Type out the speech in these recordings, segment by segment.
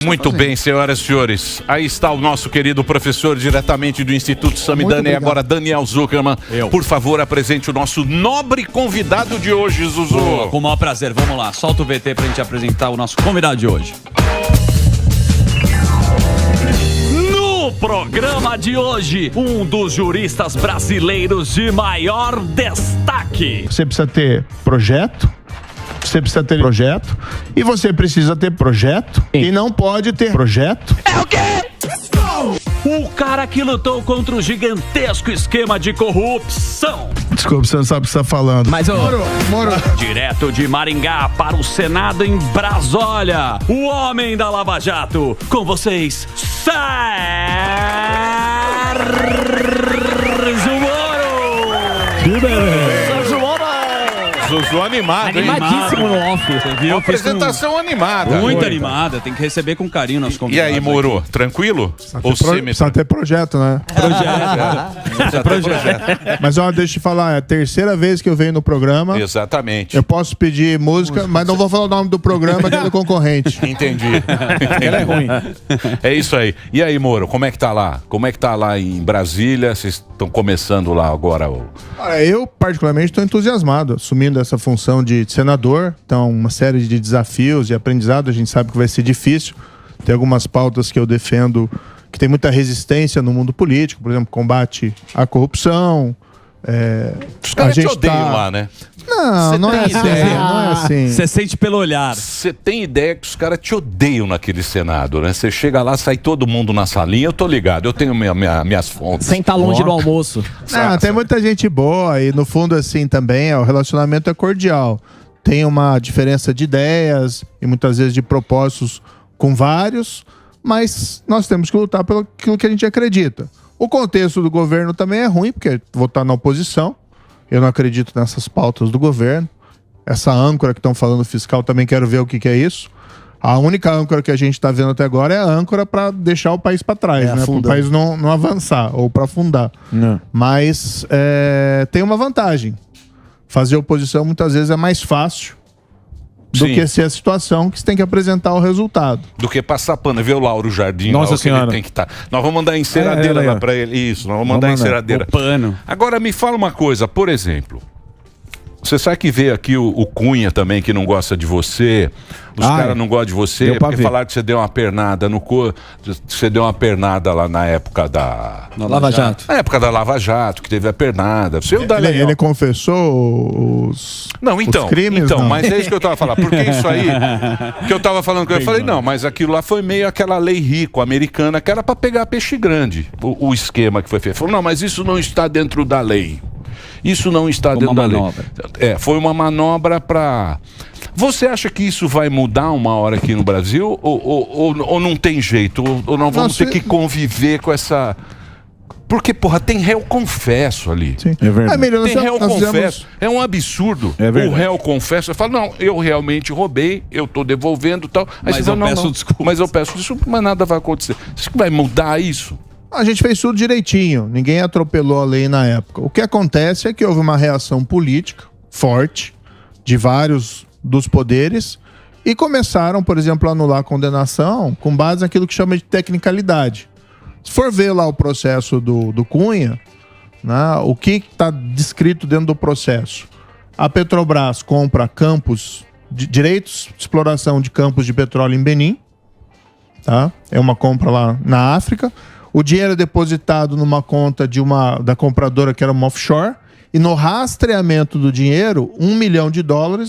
Muito bem, senhoras e senhores. Aí está o nosso querido professor diretamente do Instituto Samidana e agora Daniel Zuckerman. Por favor, apresente o nosso nobre convidado de hoje, Zuzu. Com o maior prazer. Vamos lá, solta o VT pra gente apresentar o nosso convidado de hoje. No programa de hoje, um dos juristas brasileiros de maior destaque. Você precisa ter projeto. Você precisa ter projeto e você precisa ter projeto e não pode ter projeto. É o quê? O cara que lutou contra o gigantesco esquema de corrupção. Desculpa, você não sabe o que você está falando. Mas Moro. Direto de Maringá para o Senado em Brasólia, o homem da Lava Jato. Com vocês, Sérgio Moro. Zuzu animado, hein? Animadíssimo no off. Você viu? Uma apresentação animada. Muito animada, tem que receber com carinho nosso E convidado. aí, Moro, tranquilo? Ou Precisa ter projeto, né? Mas ó, deixa eu te falar, é a terceira vez que eu venho no programa. Exatamente. Eu posso pedir música, mas não vou falar o nome do programa que é do concorrente. Entendi. Ela é ruim. É isso aí. E aí, Moro, como é que tá lá? Como é que tá lá em Brasília? Vocês estão começando lá agora Olha, eu, particularmente, estou entusiasmado, assumindo essa função de senador. Então, uma série de desafios e aprendizado. A gente sabe que vai ser difícil. Tem algumas pautas que eu defendo que tem muita resistência no mundo político. Por exemplo, combate à corrupção. Os caras te odeiam lá, né? Não é assim. Você sente pelo olhar. Você tem ideia que os caras te odeiam naquele Senado, né? Você chega lá, sai todo mundo na salinha, eu tô ligado, eu tenho minhas fontes. Senta longe do almoço. Não, tem muita gente boa e no fundo assim também o relacionamento é cordial. Tem uma diferença de ideias e muitas vezes de propósitos com vários, mas nós temos que lutar pelo aquilo que a gente acredita. O contexto do governo também é ruim, porque vou estar na oposição. Eu não acredito nessas pautas do governo. Essa âncora que estão falando fiscal, também quero ver o que é isso. A única âncora que a gente está vendo até agora é a âncora para deixar o país para trás, né? Para o país não avançar ou para afundar. Não. Mas tem uma vantagem. Fazer oposição muitas vezes é mais fácil do que ser a situação que você tem que apresentar o resultado. Do que passar pano, ver o Lauro Jardim. Nossa lá, Senhora. Ele tem que tá. Nós vamos mandar enceradeira lá pra ele. Isso, nós vamos mandar enceradeira. O pano. Agora me fala uma coisa, por exemplo. Você sabe que veio aqui o Cunha também, que não gosta de você. Os caras não gostam de você, porque falaram que você deu uma pernada no corpo. Você deu uma pernada lá na época da... Lava Jato. Na época da Lava Jato, que teve a pernada. Você Ele confessou os crimes? Então, não. mas é isso que eu tava falando. Porque isso aí, que eu tava falando, que eu falei, não, mas aquilo lá foi meio aquela lei rico americana, que era pra pegar peixe grande, o esquema que foi feito. Falou, não, mas isso não está dentro da lei. Isso não está dentro da lei. Foi uma manobra para... Você acha que isso vai mudar uma hora aqui no Brasil? Ou não tem jeito? Ou não vamos ter que conviver com essa... Porque, porra, tem réu confesso ali. Sim. É verdade. Tem réu confesso. É um absurdo. O réu confesso. Eu falo, não, eu realmente roubei, eu tô devolvendo e tal. Aí Mas você fala, eu peço desculpa. Mas eu peço desculpa, mas nada vai acontecer. Você acha que vai mudar isso? A gente fez tudo direitinho, ninguém atropelou a lei na época. O que acontece é que houve uma reação política forte de vários dos poderes e começaram, por exemplo, a anular a condenação com base naquilo que chama de tecnicalidade. Se for ver lá o processo do Cunha, né, o que está descrito dentro do processo? A Petrobras compra campos, direitos de exploração de campos de petróleo em Benin, tá? É uma compra lá na África. O dinheiro é depositado numa conta da compradora que era uma offshore e no rastreamento do dinheiro, $1 milhão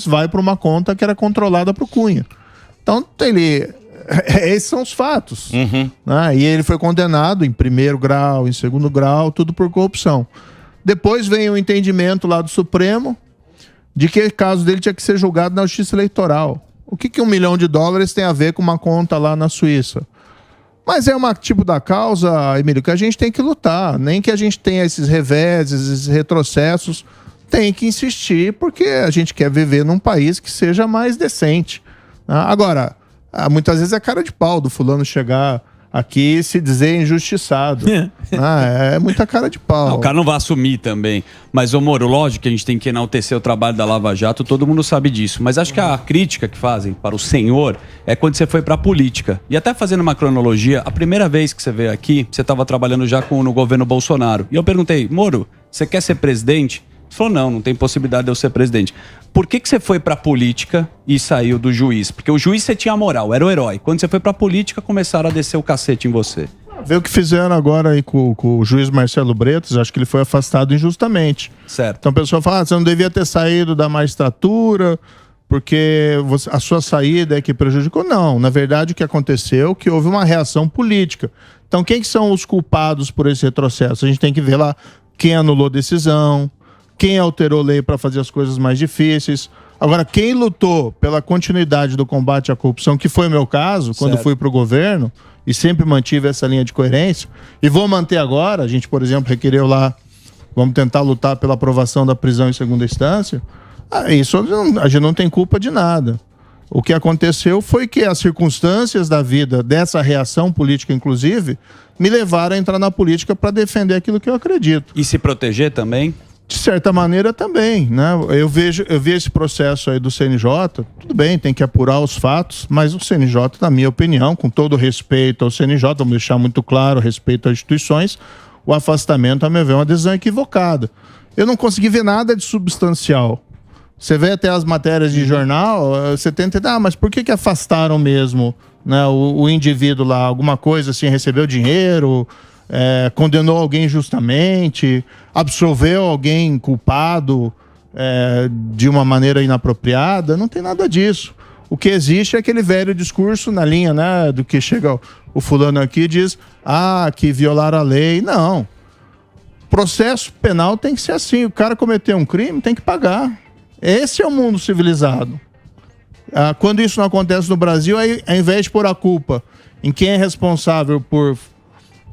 vai para uma conta que era controlada para o Cunha. Então, esses são os fatos. Né? E ele foi condenado em primeiro grau, em segundo grau, tudo por corrupção. Depois vem o entendimento lá do Supremo de que o caso dele tinha que ser julgado na Justiça Eleitoral. O que $1 milhão tem a ver com uma conta lá na Suíça? Mas é um tipo da causa, Emílio, que a gente tem que lutar. Nem que a gente tenha esses reveses, esses retrocessos. Tem que insistir, porque a gente quer viver num país que seja mais decente. Agora, muitas vezes é cara de pau do fulano chegar aqui se dizer injustiçado. É muita cara de pau. Não, o cara não vai assumir também. Mas, ô Moro, lógico que a gente tem que enaltecer o trabalho da Lava Jato, todo mundo sabe disso. Mas acho que a crítica que fazem para o senhor é quando você foi para a política. E até fazendo uma cronologia, a primeira vez que você veio aqui, você estava trabalhando já no governo Bolsonaro. E eu perguntei, Moro, você quer ser presidente? Ele falou, não tem possibilidade de eu ser presidente. Por que você foi pra política e saiu do juiz? Porque o juiz você tinha moral, era o herói. Quando você foi pra política, começaram a descer o cacete em você. Vê o que fizeram agora aí com o juiz Marcelo Bretas, acho que ele foi afastado injustamente. Certo. Então a pessoa fala, você não devia ter saído da magistratura, porque a sua saída é que prejudicou. Não, na verdade o que aconteceu é que houve uma reação política. Então quem que são os culpados por esse retrocesso? A gente tem que ver lá quem anulou decisão, quem alterou lei para fazer as coisas mais difíceis. Agora, quem lutou pela continuidade do combate à corrupção, que foi o meu caso, quando fui para o governo, e sempre mantive essa linha de coerência, e vou manter agora, a gente, por exemplo, requereu lá, vamos tentar lutar pela aprovação da prisão em segunda instância, isso a gente não tem culpa de nada. O que aconteceu foi que as circunstâncias da vida, dessa reação política, inclusive, me levaram a entrar na política para defender aquilo que eu acredito. E se proteger também? De certa maneira também, né? Eu vejo esse processo aí do CNJ, tudo bem, tem que apurar os fatos, mas o CNJ, na minha opinião, com todo respeito ao CNJ, vamos deixar muito claro, respeito às instituições, o afastamento, a meu ver, é uma decisão equivocada. Eu não consegui ver nada de substancial. Você vê até as matérias de jornal, você tenta entender, mas por que afastaram mesmo, né, o indivíduo lá? Alguma coisa assim, recebeu dinheiro, condenou alguém injustamente, absolveu alguém culpado de uma maneira inapropriada? Não tem nada disso. O que existe é aquele velho discurso na linha, né, do que chega o fulano aqui e diz, que violaram a lei. Não. Processo penal tem que ser assim. O cara cometeu um crime, tem que pagar. Esse é o mundo civilizado. Quando isso não acontece no Brasil, ao invés de pôr a culpa em quem é responsável por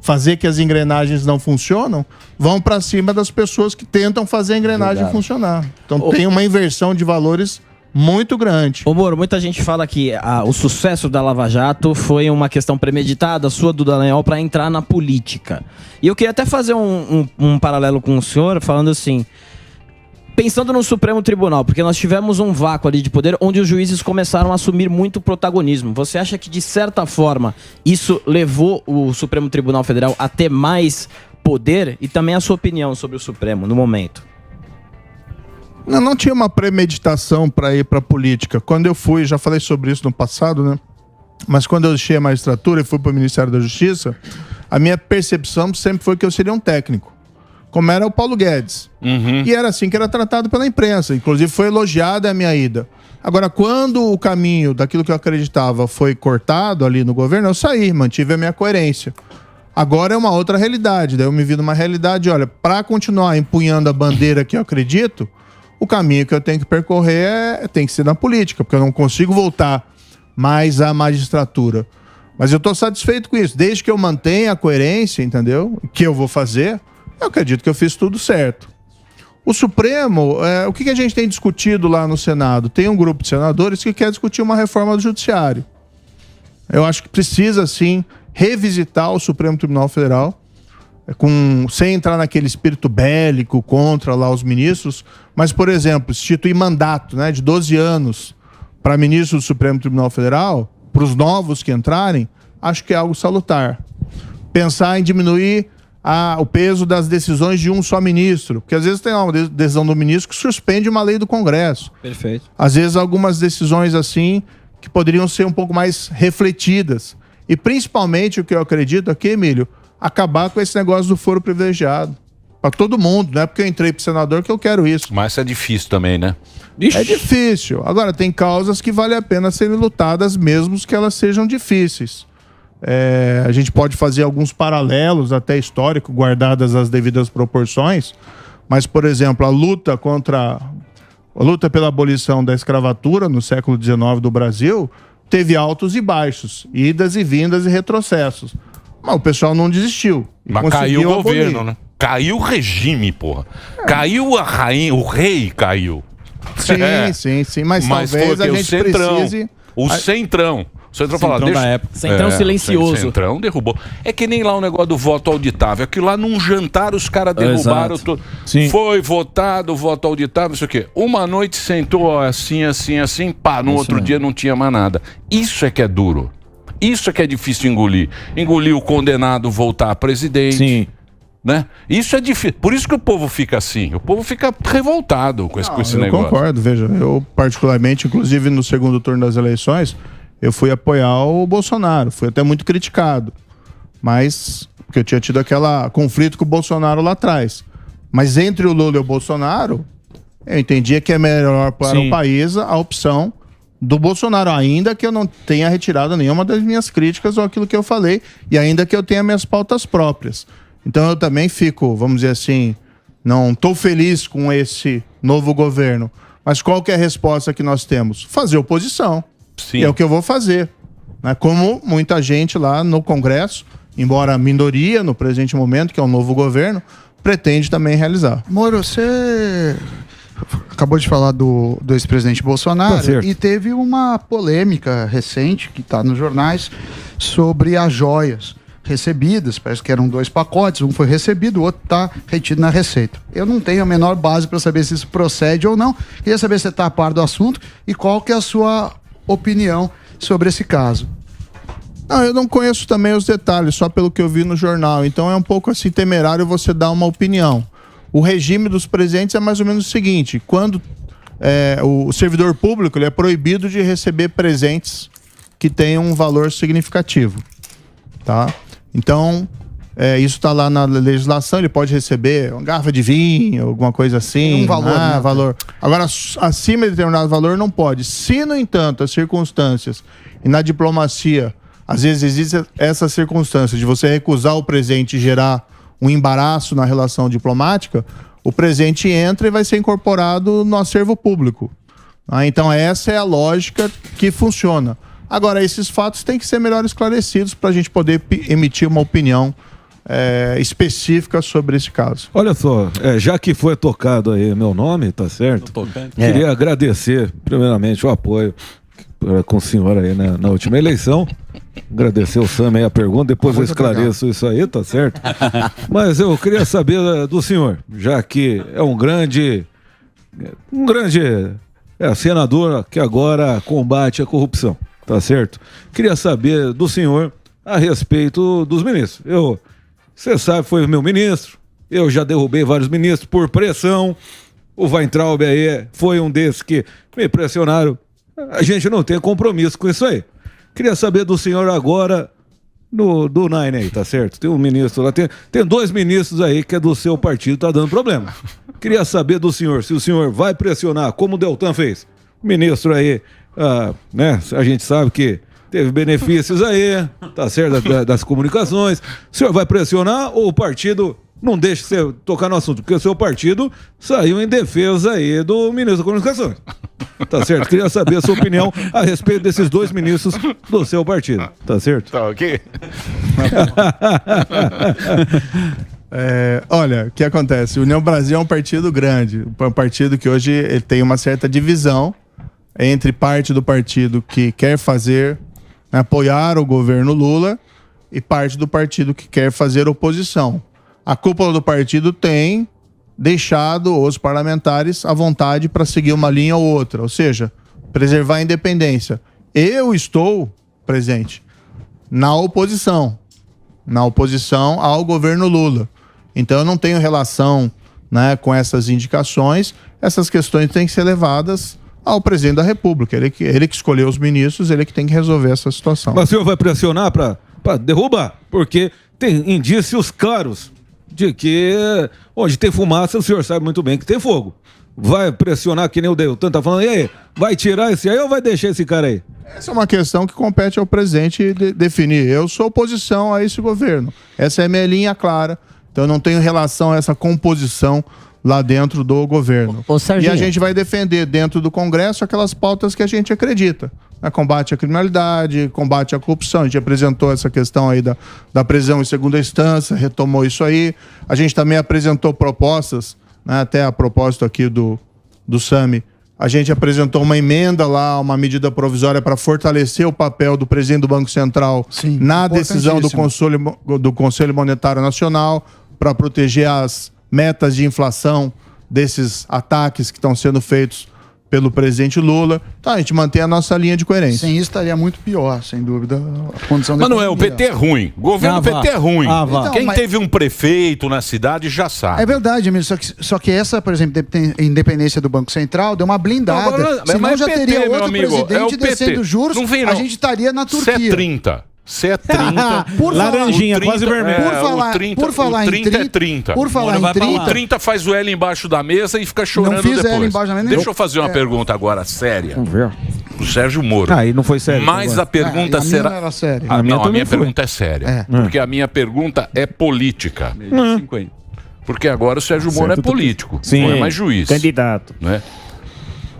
fazer que as engrenagens não funcionam, vão para cima das pessoas que tentam fazer a engrenagem funcionar. Então tem uma inversão de valores muito grande. Ô Moro, muita gente fala que o sucesso da Lava Jato foi uma questão premeditada sua, do Dallagnol, para entrar na política. E eu queria até fazer um paralelo com o senhor, falando assim, pensando no Supremo Tribunal, porque nós tivemos um vácuo ali de poder onde os juízes começaram a assumir muito protagonismo. Você acha que, de certa forma, isso levou o Supremo Tribunal Federal a ter mais poder? E também a sua opinião sobre o Supremo no momento? Não tinha uma premeditação para ir para a política. Quando eu fui, já falei sobre isso no passado, né? Mas quando eu deixei a magistratura e fui para o Ministério da Justiça, a minha percepção sempre foi que eu seria um técnico, como era o Paulo Guedes. E era assim que era tratado pela imprensa. Inclusive foi elogiada a minha ida. Agora, quando o caminho daquilo que eu acreditava foi cortado ali no governo, eu saí, mantive a minha coerência. Agora é uma outra realidade. Daí eu me vi numa realidade, olha, para continuar empunhando a bandeira que eu acredito, o caminho que eu tenho que percorrer tem que ser na política, porque eu não consigo voltar mais à magistratura. Mas eu estou satisfeito com isso. Desde que eu mantenha a coerência, entendeu? Que eu vou fazer, eu acredito que eu fiz tudo certo. O Supremo, o que a gente tem discutido lá no Senado? Tem um grupo de senadores que quer discutir uma reforma do Judiciário. Eu acho que precisa, sim, revisitar o Supremo Tribunal Federal, sem entrar naquele espírito bélico contra lá os ministros, mas, por exemplo, instituir mandato, né, de 12 anos para ministros do Supremo Tribunal Federal, para os novos que entrarem, acho que é algo salutar. Pensar em diminuir o peso das decisões de um só ministro, porque às vezes tem uma decisão do ministro que suspende uma lei do Congresso. Perfeito. Às vezes algumas decisões assim que poderiam ser um pouco mais refletidas. E principalmente o que eu acredito aqui, Emílio, acabar com esse negócio do foro privilegiado. Para todo mundo, não é porque eu entrei para senador que eu quero isso. Mas é difícil também, né? É difícil. Agora, tem causas que vale a pena serem lutadas, mesmo que elas sejam difíceis. A gente pode fazer alguns paralelos, até histórico, guardadas as devidas proporções, mas, por exemplo, a luta pela abolição da escravatura no século XIX do Brasil teve altos e baixos, idas e vindas e retrocessos. Mas o pessoal não desistiu. Mas caiu o governo, né? Caiu o regime, porra. Caiu a rainha, o rei caiu. Sim. Mas talvez a gente precise... O Centrão. O Centrão fala, da época. Centrão silencioso. Centrão derrubou. É que nem lá o negócio do voto auditável. Aquilo lá num jantar os caras derrubaram tudo. Foi votado, voto auditável, não sei o quê. Uma noite sentou assim, pá, no outro dia não tinha mais nada. Isso é que é duro. Isso é que é difícil engolir. Engolir o condenado voltar a presidente. Sim. Né? Isso é difícil. Por isso que o povo fica assim. O povo fica revoltado com esse negócio. Eu concordo, veja. Eu, particularmente, inclusive no segundo turno das eleições, eu fui apoiar o Bolsonaro. Fui até muito criticado. Mas, porque eu tinha tido aquele conflito com o Bolsonaro lá atrás. Mas entre o Lula e o Bolsonaro, eu entendia que é melhor para o país a opção do Bolsonaro, ainda que eu não tenha retirado nenhuma das minhas críticas ou aquilo que eu falei, e ainda que eu tenha minhas pautas próprias. Então eu também fico, vamos dizer assim, não estou feliz com esse novo governo. Mas qual que é a resposta que nós temos? Fazer oposição. Sim. E é o que eu vou fazer. Né? Como muita gente lá no Congresso, embora a minoria no presente momento, que é o novo governo, pretende também realizar. Moro, você acabou de falar do ex-presidente Bolsonaro e teve uma polêmica recente, que está nos jornais, sobre as joias recebidas. Parece que eram 2 pacotes, um foi recebido, o outro está retido na Receita. Eu não tenho a menor base para saber se isso procede ou não. Queria saber se você está a par do assunto e qual que é a sua opinião sobre esse caso. Não, eu não conheço também os detalhes, só pelo que eu vi no jornal. Então é um pouco assim temerário você dar uma opinião. O regime dos presentes é mais ou menos o seguinte: quando o servidor público ele é proibido de receber presentes que tenham um valor significativo, tá? Então, isso está lá na legislação, ele pode receber uma garrafa de vinho, alguma coisa assim. Um valor. Né? Valor. Agora, acima de determinado valor não pode. Se, no entanto, as circunstâncias, e na diplomacia, às vezes existe essa circunstância de você recusar o presente e gerar um embaraço na relação diplomática, o presente entra e vai ser incorporado no acervo público. Então, essa é a lógica que funciona. Agora, esses fatos têm que ser melhor esclarecidos para a gente poder emitir uma opinião específica sobre esse caso. Olha só, já que foi tocado aí meu nome, tá certo? Queria agradecer, primeiramente, o apoio com o senhor aí na última eleição. Agradecer o Sam aí a pergunta, depois eu esclareço isso aí, tá certo? Mas eu queria saber do senhor, já que é um grande senador que agora combate a corrupção. Tá certo? Queria saber do senhor a respeito dos ministros. Você sabe, foi meu ministro. Eu já derrubei vários ministros por pressão. O Weintraub aí foi um desses que me pressionaram. A gente não tem compromisso com isso aí. Queria saber do senhor agora do Nine aí, tá certo? Tem um ministro lá, tem 2 ministros aí que é do seu partido, tá dando problema. Queria saber do senhor se o senhor vai pressionar, como o Deltan fez. O ministro aí, né? A gente sabe que teve benefícios aí, tá certo, das comunicações. O senhor vai pressionar ou o partido não deixa você tocar no assunto? Porque o seu partido saiu em defesa aí do ministro da Comunicações. Tá certo? Queria saber a sua opinião a respeito desses 2 ministros do seu partido. Tá certo? Tá ok. Olha, o que acontece? O União Brasil é um partido grande, um partido que hoje ele tem uma certa divisão entre parte do partido que quer apoiar o governo Lula e parte do partido que quer fazer oposição. A cúpula do partido tem deixado os parlamentares à vontade para seguir uma linha ou outra, ou seja, preservar a independência. Eu estou presente na oposição ao governo Lula. Então eu não tenho relação, né, com essas indicações. Essas questões têm que ser levadas ao presidente da República. Ele que escolheu os ministros, ele que tem que resolver essa situação. Mas o senhor vai pressionar para derrubar? Porque tem indícios claros de que onde tem fumaça, o senhor sabe muito bem que tem fogo. Vai pressionar que nem o Deltan tá falando, e aí, vai tirar esse aí ou vai deixar esse cara aí? Essa é uma questão que compete ao presidente definir. Eu sou oposição a esse governo. Essa é a minha linha clara. Então eu não tenho relação a essa composição lá dentro do governo. E a gente vai defender dentro do Congresso aquelas pautas que a gente acredita. Combate à criminalidade, combate à corrupção. A gente apresentou essa questão aí da prisão em segunda instância, retomou isso aí. A gente também apresentou propostas, né, até a propósito aqui do Sami, A gente apresentou uma emenda lá, uma medida provisória para fortalecer o papel do presidente do Banco Central na decisão do Conselho Monetário Nacional, para proteger as metas de inflação desses ataques que estão sendo feitos pelo presidente Lula. Então a gente mantém a nossa linha de coerência. Sem isso estaria muito pior, sem dúvida, a condição da Mas não é, o PT é ruim. O governo PT é ruim. Então, Quem teve um prefeito na cidade já sabe. É verdade, Emílio, só que essa, por exemplo, independência do Banco Central deu uma blindada. Não, senão mas já PT, teria meu outro amigo, presidente descendo juros, não vem, não. a gente estaria na Turquia. Isso é 30. Você é 30. Laranjinha, quase vermelho. Por falar em 30 é 30. Por falar em 30... O 30 faz o L embaixo da mesa e fica chorando não fiz depois. L embaixo da mesa. Deixa eu fazer uma pergunta agora, séria. Vamos ver. O Sérgio Moro. Aí não foi sério. Mas a pergunta a será... minha não era séria. A minha também foi. pergunta é séria. Porque a minha pergunta é política. 50. Porque agora o Sérgio Moro é político. Sim. Não é mais juiz. Candidato. Né?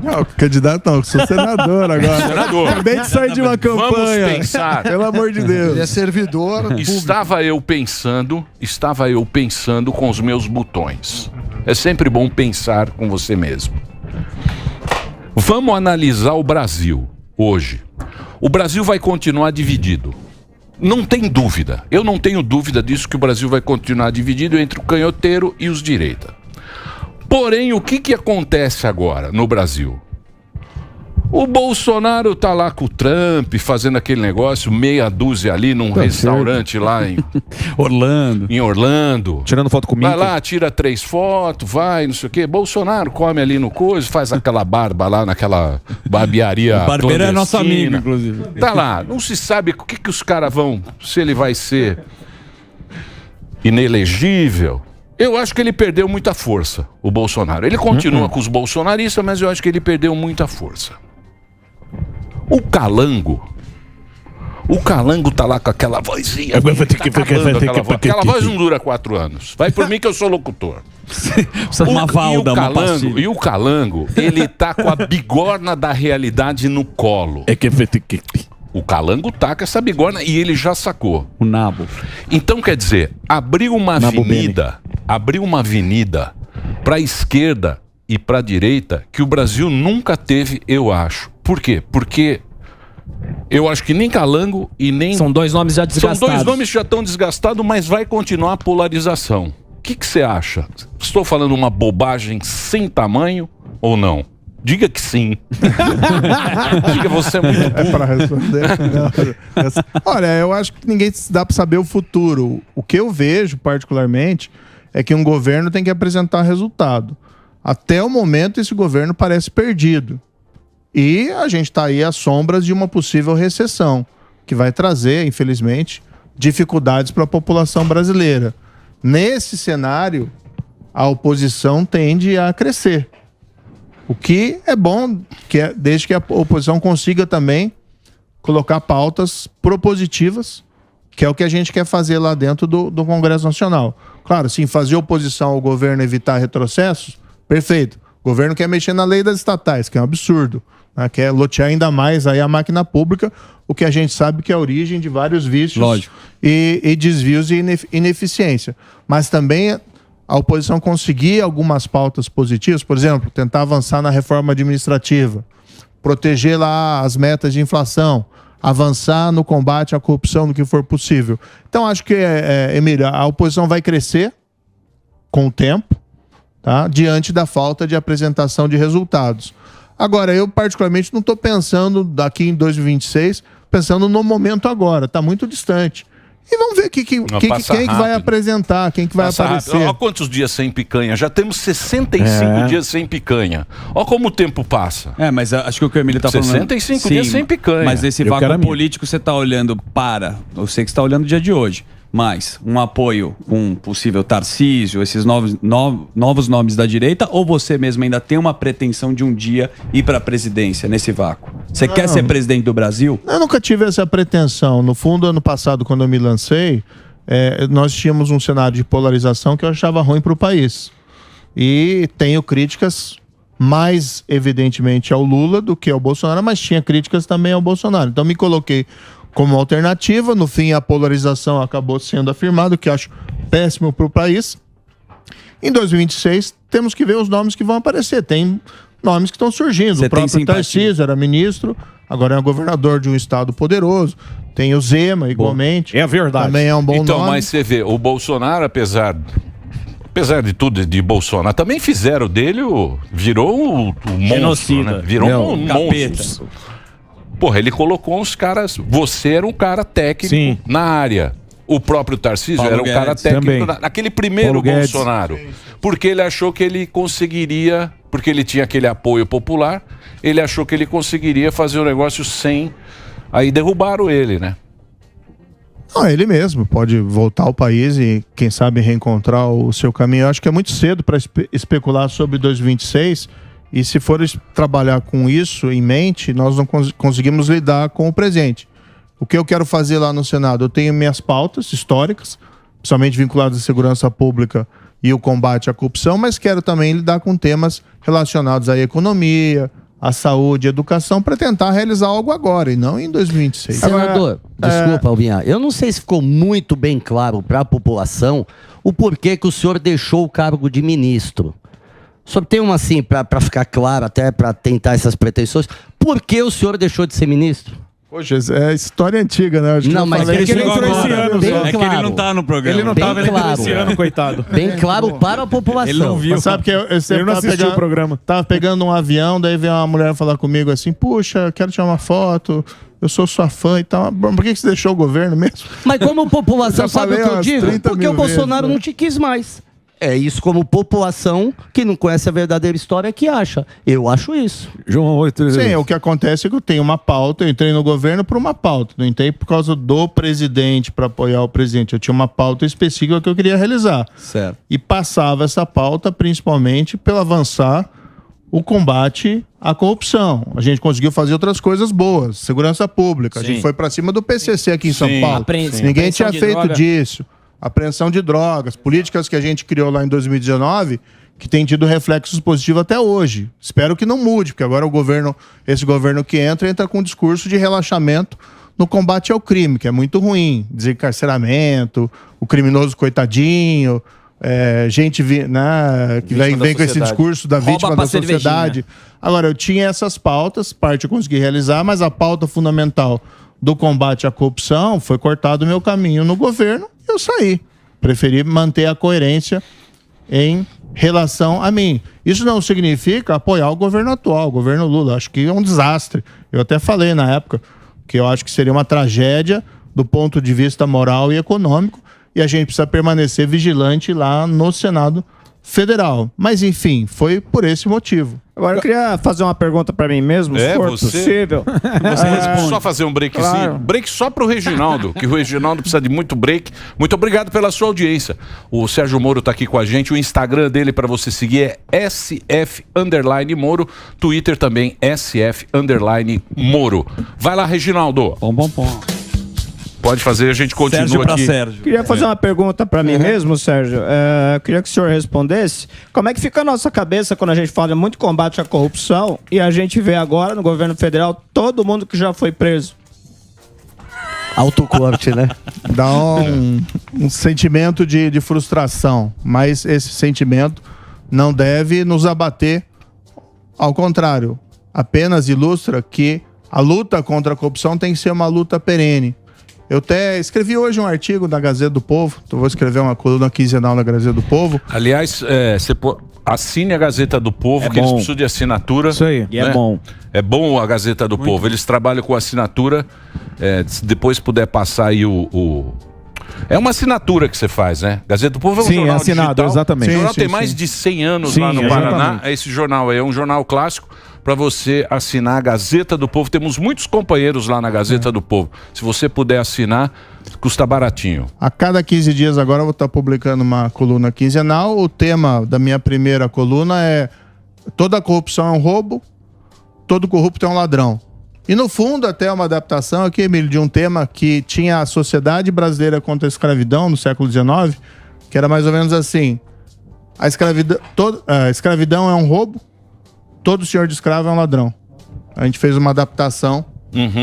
Não, candidato não, sou senador agora. Senador. Acabei de sair de uma campanha. Vamos pensar. Pelo amor de Deus. Ele é servidor. Estava eu pensando com os meus botões. É sempre bom pensar com você mesmo. Vamos analisar o Brasil hoje. O Brasil vai continuar dividido. Não tem dúvida. Eu não tenho dúvida disso, que o Brasil vai continuar dividido entre o canhoteiro e os direita. Porém, o que acontece agora no Brasil? O Bolsonaro tá lá com o Trump, fazendo aquele negócio, meia dúzia ali num restaurante lá em Orlando. Tirando foto comigo. Vai lá, tira 3 fotos, vai, não sei o quê. Bolsonaro come ali no coisa, faz aquela barba lá naquela barbearia. O barbeiro é nosso amigo, inclusive. Tá lá, não se sabe o que os caras vão, se ele vai ser inelegível. Eu acho que ele perdeu muita força, o Bolsonaro. Ele continua com os bolsonaristas, mas eu acho que ele perdeu muita força. O Calango tá lá com aquela vozinha. Aquela voz não dura 4 anos. Vai por mim que eu sou locutor. E o Calango, ele tá com a bigorna da realidade no colo. O Calango tá com essa bigorna e ele já sacou. O nabo. Então, quer dizer, abriu uma avenida para a esquerda e para a direita que o Brasil nunca teve, eu acho. Por quê? Porque eu acho que nem Calango e nem... São 2 nomes já desgastados. São 2 nomes que já estão desgastados, mas vai continuar a polarização. O que você acha? Estou falando uma bobagem sem tamanho ou não? Diga que sim. Diga, você é muito burro. É para responder. Olha, eu acho que ninguém dá para saber o futuro. O que eu vejo, particularmente, é que um governo tem que apresentar resultado. Até o momento, esse governo parece perdido. E a gente está aí às sombras de uma possível recessão, que vai trazer, infelizmente, dificuldades para a população brasileira. Nesse cenário, a oposição tende a crescer. O que é bom, desde que a oposição consiga também colocar pautas propositivas, que é o que a gente quer fazer lá dentro do Congresso Nacional. Claro, sim, fazer oposição ao governo, evitar retrocessos, perfeito. O governo quer mexer na lei das estatais, que é um absurdo, né? Quer lotear ainda mais aí a máquina pública, o que a gente sabe que é a origem de vários vícios e desvios e ineficiência. Mas também a oposição conseguir algumas pautas positivas, por exemplo, tentar avançar na reforma administrativa, proteger lá as metas de inflação, avançar no combate à corrupção no que for possível. Então, acho que, Emílio, a oposição vai crescer com o tempo, tá? Diante da falta de apresentação de resultados. Agora, eu particularmente não estou pensando daqui em 2026, pensando no momento agora, está muito distante. E vamos ver quem que vai apresentar, quem que vai aparecer. Olha quantos dias sem picanha. Já temos 65 dias sem picanha. Olha como o tempo passa. Mas acho que o que o Emílio tá falando... 65 dias sem picanha. Mas esse vácuo político você tá olhando para... Eu sei que você tá olhando o dia de hoje. Mas um apoio com possível Tarcísio, esses novos nomes da direita, ou você mesmo ainda tem uma pretensão de um dia ir para a presidência nesse vácuo? Você quer ser presidente do Brasil? Eu nunca tive essa pretensão. No fundo, ano passado, quando eu me lancei, nós tínhamos um cenário de polarização que eu achava ruim para o país. E tenho críticas mais, evidentemente, ao Lula do que ao Bolsonaro, mas tinha críticas também ao Bolsonaro. Então me coloquei como alternativa. No fim, a polarização acabou sendo afirmada, o que eu acho péssimo para o país. Em 2026, temos que ver os nomes que vão aparecer. Tem nomes que estão surgindo. Você O tem próprio simpatia. Tarcísio era ministro, agora é governador de um estado poderoso. Tem o Zema, igualmente. É verdade. Também é um bom Então, nome. mas você vê, o Bolsonaro, apesar de tudo de Bolsonaro, também fizeram dele virou um monstro, Genocida. né? Virou um capeta. monstro. Porra, ele colocou uns caras. Você era um cara técnico Sim. na área. O próprio Tarcísio Paulo era um cara Guedes técnico também. naquele primeiro Paulo Guedes. Bolsonaro. Porque ele achou que ele conseguiria, porque ele tinha aquele apoio popular, ele achou que ele conseguiria fazer o negócio sem. Aí derrubaram ele, né? Não, ele mesmo pode voltar ao país e, quem sabe, reencontrar o seu caminho. Eu acho que é muito cedo para especular sobre 2026. E se for trabalhar com isso em mente, nós não conseguimos lidar com o presente. O que eu quero fazer lá no Senado? Eu tenho minhas pautas históricas, principalmente vinculadas à segurança pública e o combate à corrupção, mas quero também lidar com temas relacionados à economia, à saúde, à educação, para tentar realizar algo agora e não em 2026. Senador, desculpa, Albinha. Eu não sei se ficou muito bem claro para a população o porquê que o senhor deixou o cargo de ministro. O senhor tem uma assim, para ficar claro, até para tentar essas pretensões, por que o senhor deixou de ser ministro? Poxa, é história antiga, né? Acho que Não, eu mas falei é que isso ele agora. entrou esse ano, Bem só. é que ele não tá no programa. Ele não Bem tava, ele entrou claro. esse ano, coitado. Bem claro para a população. Ele não viu. Mas sabe que eu sempre Ele não tava assistiu pegando, o programa. Tava pegando um avião, daí veio uma mulher falar comigo assim, puxa, quero tirar uma foto, eu sou sua fã e tal. Por que você deixou o governo mesmo? Mas como população, Já sabe o falei que eu umas digo? 30 Porque o mil vezes, Bolsonaro né? não te quis mais. É isso como população que não conhece a verdadeira história que acha. Eu acho isso. João 8. Sim, o que acontece é que eu tenho uma pauta, eu entrei no governo por uma pauta, não entrei por causa do presidente, para apoiar o presidente. Eu tinha uma pauta específica que eu queria realizar. Certo. E passava essa pauta principalmente pelo avançar o combate à corrupção. A gente conseguiu fazer outras coisas boas, segurança pública. A gente foi para cima do PCC aqui em São Sim. Paulo. Ninguém Apreensão tinha de feito droga. disso. Apreensão de drogas, políticas que a gente criou lá em 2019, que tem tido reflexos positivos até hoje. Espero que não mude, porque agora esse governo que entra com um discurso de relaxamento no combate ao crime, que é muito ruim. Desencarceramento, o criminoso coitadinho, gente né, que vem com esse discurso da Rouba vítima pra da sociedade. Agora, eu tinha essas pautas, parte eu consegui realizar, mas a pauta fundamental do combate à corrupção foi cortado o meu caminho no governo e eu saí. Preferi manter a coerência em relação a mim. Isso não significa apoiar o governo atual, o governo Lula. Acho que é um desastre. Eu até falei na época que eu acho que seria uma tragédia do ponto de vista moral e econômico e a gente precisa permanecer vigilante lá no Senado Federal. Mas, enfim, foi por esse motivo. Agora eu queria fazer uma pergunta pra mim mesmo, se for você? possível. Você responde. Só fazer um breakzinho. Claro. Break só pro Reginaldo, que o Reginaldo precisa de muito break. Muito obrigado pela sua audiência. O Sérgio Moro tá aqui com a gente. O Instagram dele para você seguir é SF_Moro. Twitter também, SF_Moro. Vai lá, Reginaldo. Bom. Pode fazer, a gente continua Sérgio pra aqui. Sérgio. Queria fazer uma pergunta pra mim mesmo, Sérgio. Queria que o senhor respondesse. Como é que fica a nossa cabeça quando a gente fala muito combate à corrupção e a gente vê agora no governo federal todo mundo que já foi preso? Autocorte, né? Dá um sentimento de frustração, mas esse sentimento não deve nos abater. Ao contrário, apenas ilustra que a luta contra a corrupção tem que ser uma luta perene. Eu até escrevi hoje um artigo na Gazeta do Povo, vou escrever uma coluna quinzenal na Gazeta do Povo. Aliás, assine a Gazeta do Povo, que eles precisam de assinatura. Isso aí. Né? E é bom. É bom a Gazeta do Povo. Eles trabalham com assinatura. Se depois puder passar aí É uma assinatura que você faz, né? Gazeta do Povo é um Sim, jornal assinado, digital. exatamente. O jornal Sim, tem sim, mais sim. de 100 anos Sim, lá no exatamente. Paraná. Esse jornal aí é um jornal clássico para você assinar a Gazeta do Povo. Temos muitos companheiros lá na Gazeta do Povo. Se você puder assinar, custa baratinho. A cada 15 dias agora eu vou estar publicando uma coluna quinzenal. O tema da minha primeira coluna é toda corrupção é um roubo, todo corrupto é um ladrão. E no fundo até uma adaptação aqui, Emílio, de um tema que tinha a sociedade brasileira contra a escravidão no século XIX, que era mais ou menos assim: a escravidão é um roubo, todo senhor de escravo é um ladrão. A gente fez uma adaptação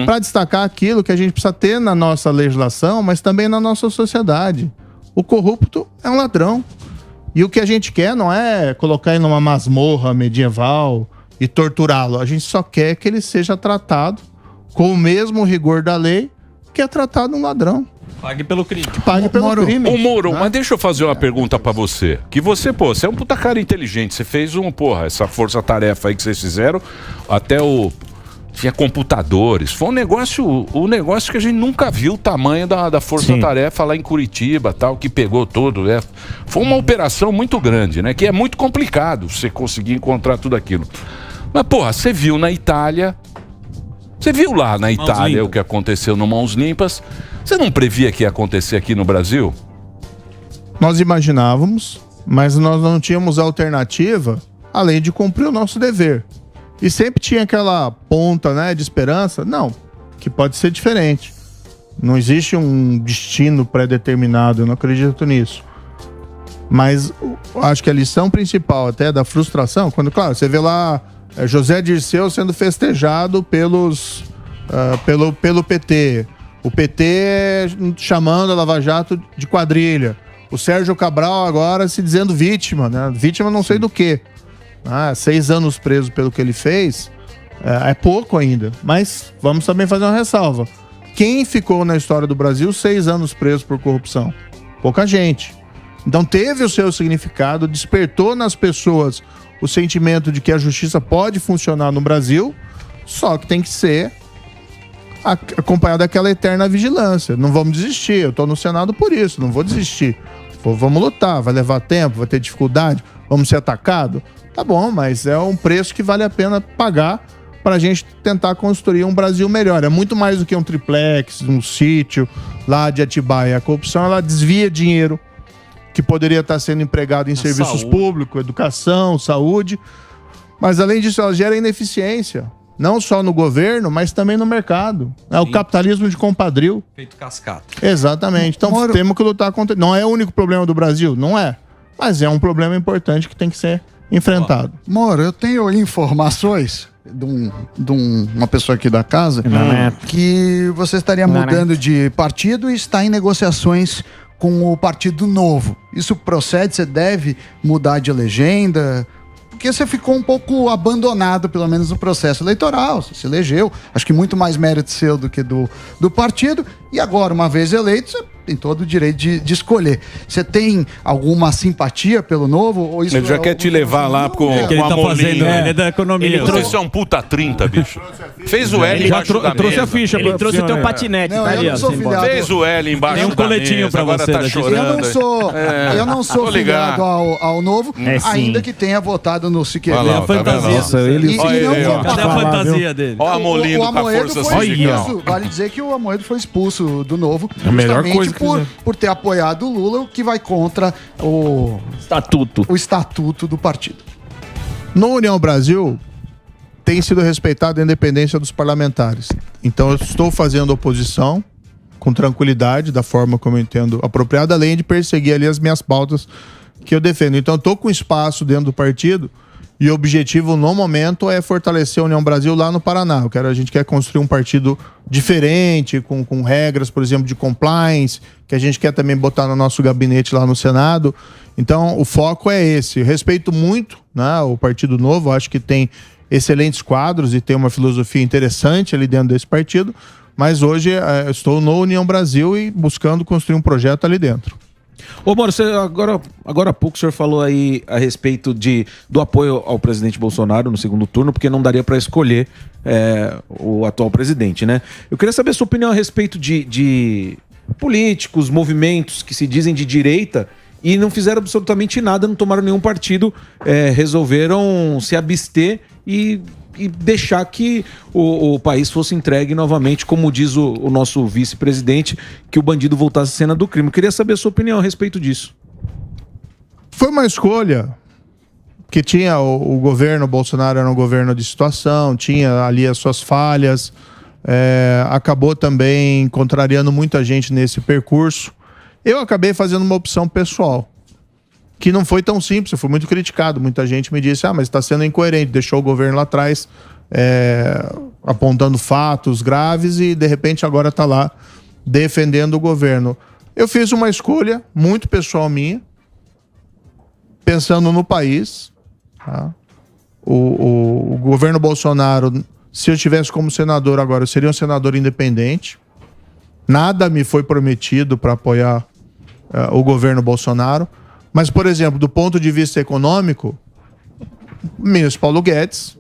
para destacar aquilo que a gente precisa ter na nossa legislação, mas também na nossa sociedade. O corrupto é um ladrão. E o que a gente quer não é colocar ele numa masmorra medieval, e torturá-lo. A gente só quer que ele seja tratado com o mesmo rigor da lei que é tratado um ladrão. Pague pelo crime. Pague pelo crime. Ô, Moro, né? mas deixa eu fazer uma pergunta pra você. Que você, você é um puta cara inteligente. Você fez essa força-tarefa aí que vocês fizeram, até tinha computadores. Foi um negócio que a gente nunca viu o tamanho da força-tarefa lá em Curitiba, tal, que pegou tudo, né? Foi uma operação muito grande, né? Que é muito complicado você conseguir encontrar tudo aquilo. Mas, porra, você viu na Itália... Você viu lá na Itália o que aconteceu no Mãos Limpas? Você não previa que ia acontecer aqui no Brasil? Nós imaginávamos, mas nós não tínhamos alternativa além de cumprir o nosso dever. E sempre tinha aquela ponta, né, de esperança. Não, que pode ser diferente. Não existe um destino pré-determinado, eu não acredito nisso. Mas acho que a lição principal até da frustração, quando, claro, você vê lá José Dirceu sendo festejado pelo PT. O PT chamando a Lava Jato de quadrilha. O Sérgio Cabral agora se dizendo vítima, né? Vítima não sei do quê. 6 anos preso pelo que ele fez é pouco ainda. Mas vamos também fazer uma ressalva. Quem ficou na história do Brasil 6 anos preso por corrupção? Pouca gente. Então teve o seu significado, despertou nas pessoas o sentimento de que a justiça pode funcionar no Brasil, só que tem que ser acompanhado daquela eterna vigilância. Não vamos desistir, eu estou no Senado por isso, não vou desistir. Vamos lutar, vai levar tempo, vai ter dificuldade, vamos ser atacados. Tá bom, mas é um preço que vale a pena pagar para a gente tentar construir um Brasil melhor. É muito mais do que um triplex, um sítio lá de Atibaia. A corrupção, ela desvia dinheiro que poderia estar sendo empregado em serviços públicos, educação, saúde. Mas, além disso, ela gera ineficiência. Não só no governo, mas também no mercado. É o capitalismo de compadril. Feito cascata. Exatamente. Então, temos que lutar contra... Não é o único problema do Brasil? Não é. Mas é um problema importante que tem que ser enfrentado. Moro, eu tenho informações de uma pessoa aqui da casa que você estaria mudando de partido e está em negociações com o Partido Novo. Isso procede? Você deve mudar de legenda? Porque você ficou um pouco abandonado, pelo menos no processo eleitoral. Você se elegeu. Acho que muito mais mérito seu do que do partido. E agora, uma vez eleito, você tem todo o direito de escolher. Você tem alguma simpatia pelo Novo? Ou isso ele já quer te levar lá com ele tá fazendo, ele é da economia. Ele trouxe um puta 30, bicho. Fez o L embaixo da trouxe mesa. a ficha. Ele trouxe o teu patinete. Não, eu não sou filiado. Fez o L embaixo Tem um da coletinho mesa, pra agora você tá daqui. chorando. Eu não sou filiado ao Novo, ainda que tenha votado no Siqueira. Olha lá, a fantasia. Nossa, ele... Cadê a fantasia dele? Olha a Molino com a Amoedo força foi sindical. expulso. Vale dizer que o Amoedo foi expulso do Novo, A melhor justamente coisa que por ter apoiado o Lula, o que vai contra o estatuto do partido. No União Brasil, tem sido respeitada a independência dos parlamentares. Então, eu estou fazendo oposição com tranquilidade, da forma como eu entendo apropriada, além de perseguir ali as minhas pautas que eu defendo. Então, eu estou com espaço dentro do partido e o objetivo, no momento, é fortalecer a União Brasil lá no Paraná. A gente quer construir um partido diferente, com regras, por exemplo, de compliance, que a gente quer também botar no nosso gabinete lá no Senado. Então, o foco é esse. Eu respeito muito, né, o Partido Novo, acho que tem excelentes quadros e tem uma filosofia interessante ali dentro desse partido, mas hoje estou no União Brasil e buscando construir um projeto ali dentro. Ô, Moro, você, agora há pouco o senhor falou aí a respeito do apoio ao presidente Bolsonaro no segundo turno, porque não daria para escolher o atual presidente, né? Eu queria saber a sua opinião a respeito de políticos, movimentos que se dizem de direita e não fizeram absolutamente nada, não tomaram nenhum partido, resolveram se abster e deixar que o país fosse entregue novamente, como diz o nosso vice-presidente, que o bandido voltasse à cena do crime. Eu queria saber a sua opinião a respeito disso. Foi uma escolha que tinha o governo Bolsonaro, era um governo de situação, tinha ali as suas falhas, acabou também contrariando muita gente nesse percurso. Eu acabei fazendo uma opção pessoal, que não foi tão simples, eu fui muito criticado. Muita gente me disse, mas está sendo incoerente, deixou o governo lá atrás apontando fatos graves e de repente agora está lá defendendo o governo. Eu fiz uma escolha muito pessoal minha, pensando no país. Tá? o governo Bolsonaro, se eu estivesse como senador agora, eu seria um senador independente. Nada me foi prometido para apoiar o governo Bolsonaro. Mas, por exemplo, do ponto de vista econômico, o ministro Paulo Guedes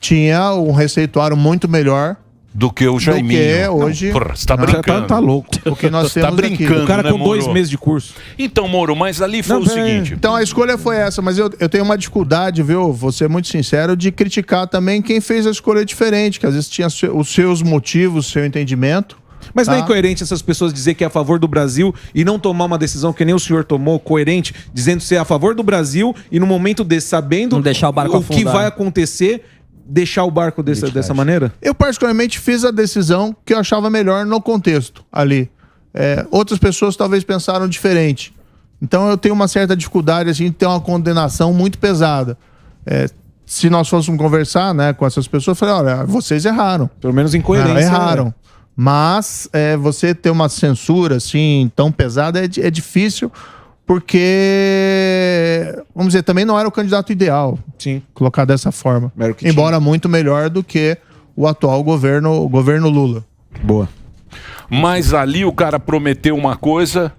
tinha um receituário muito melhor do que o Jaiminho. Do que hoje. Porra, você tá brincando. Tá louco. O que nós Tá temos brincando, aqui. O cara né, com 2 Moro? meses de curso. Então, Moro, mas ali foi Não, o seguinte. Então a escolha foi essa, mas eu tenho uma dificuldade, viu? Vou ser muito sincero, de criticar também quem fez a escolha diferente, que às vezes tinha os seus motivos, seu entendimento. Mas não é Tá. incoerente essas pessoas dizer que é a favor do Brasil e não tomar uma decisão que nem o senhor tomou, coerente, dizendo ser a favor do Brasil e no momento desse, sabendo Não deixar o barco que afundar. vai acontecer, deixar o barco dessa maneira? Eu particularmente fiz a decisão que eu achava melhor no contexto ali. Outras pessoas talvez pensaram diferente. Então eu tenho uma certa dificuldade assim, de ter uma condenação muito pesada. Se nós fôssemos conversar, né, com essas pessoas, eu falei, olha, vocês erraram. Pelo menos incoerência. Erraram. Mas você ter uma censura assim tão pesada é difícil, porque, vamos dizer, também não era o candidato ideal. Sim. Colocar dessa forma. Era o que Embora muito melhor do que o atual governo Lula. Boa. Mas ali o cara prometeu uma coisa,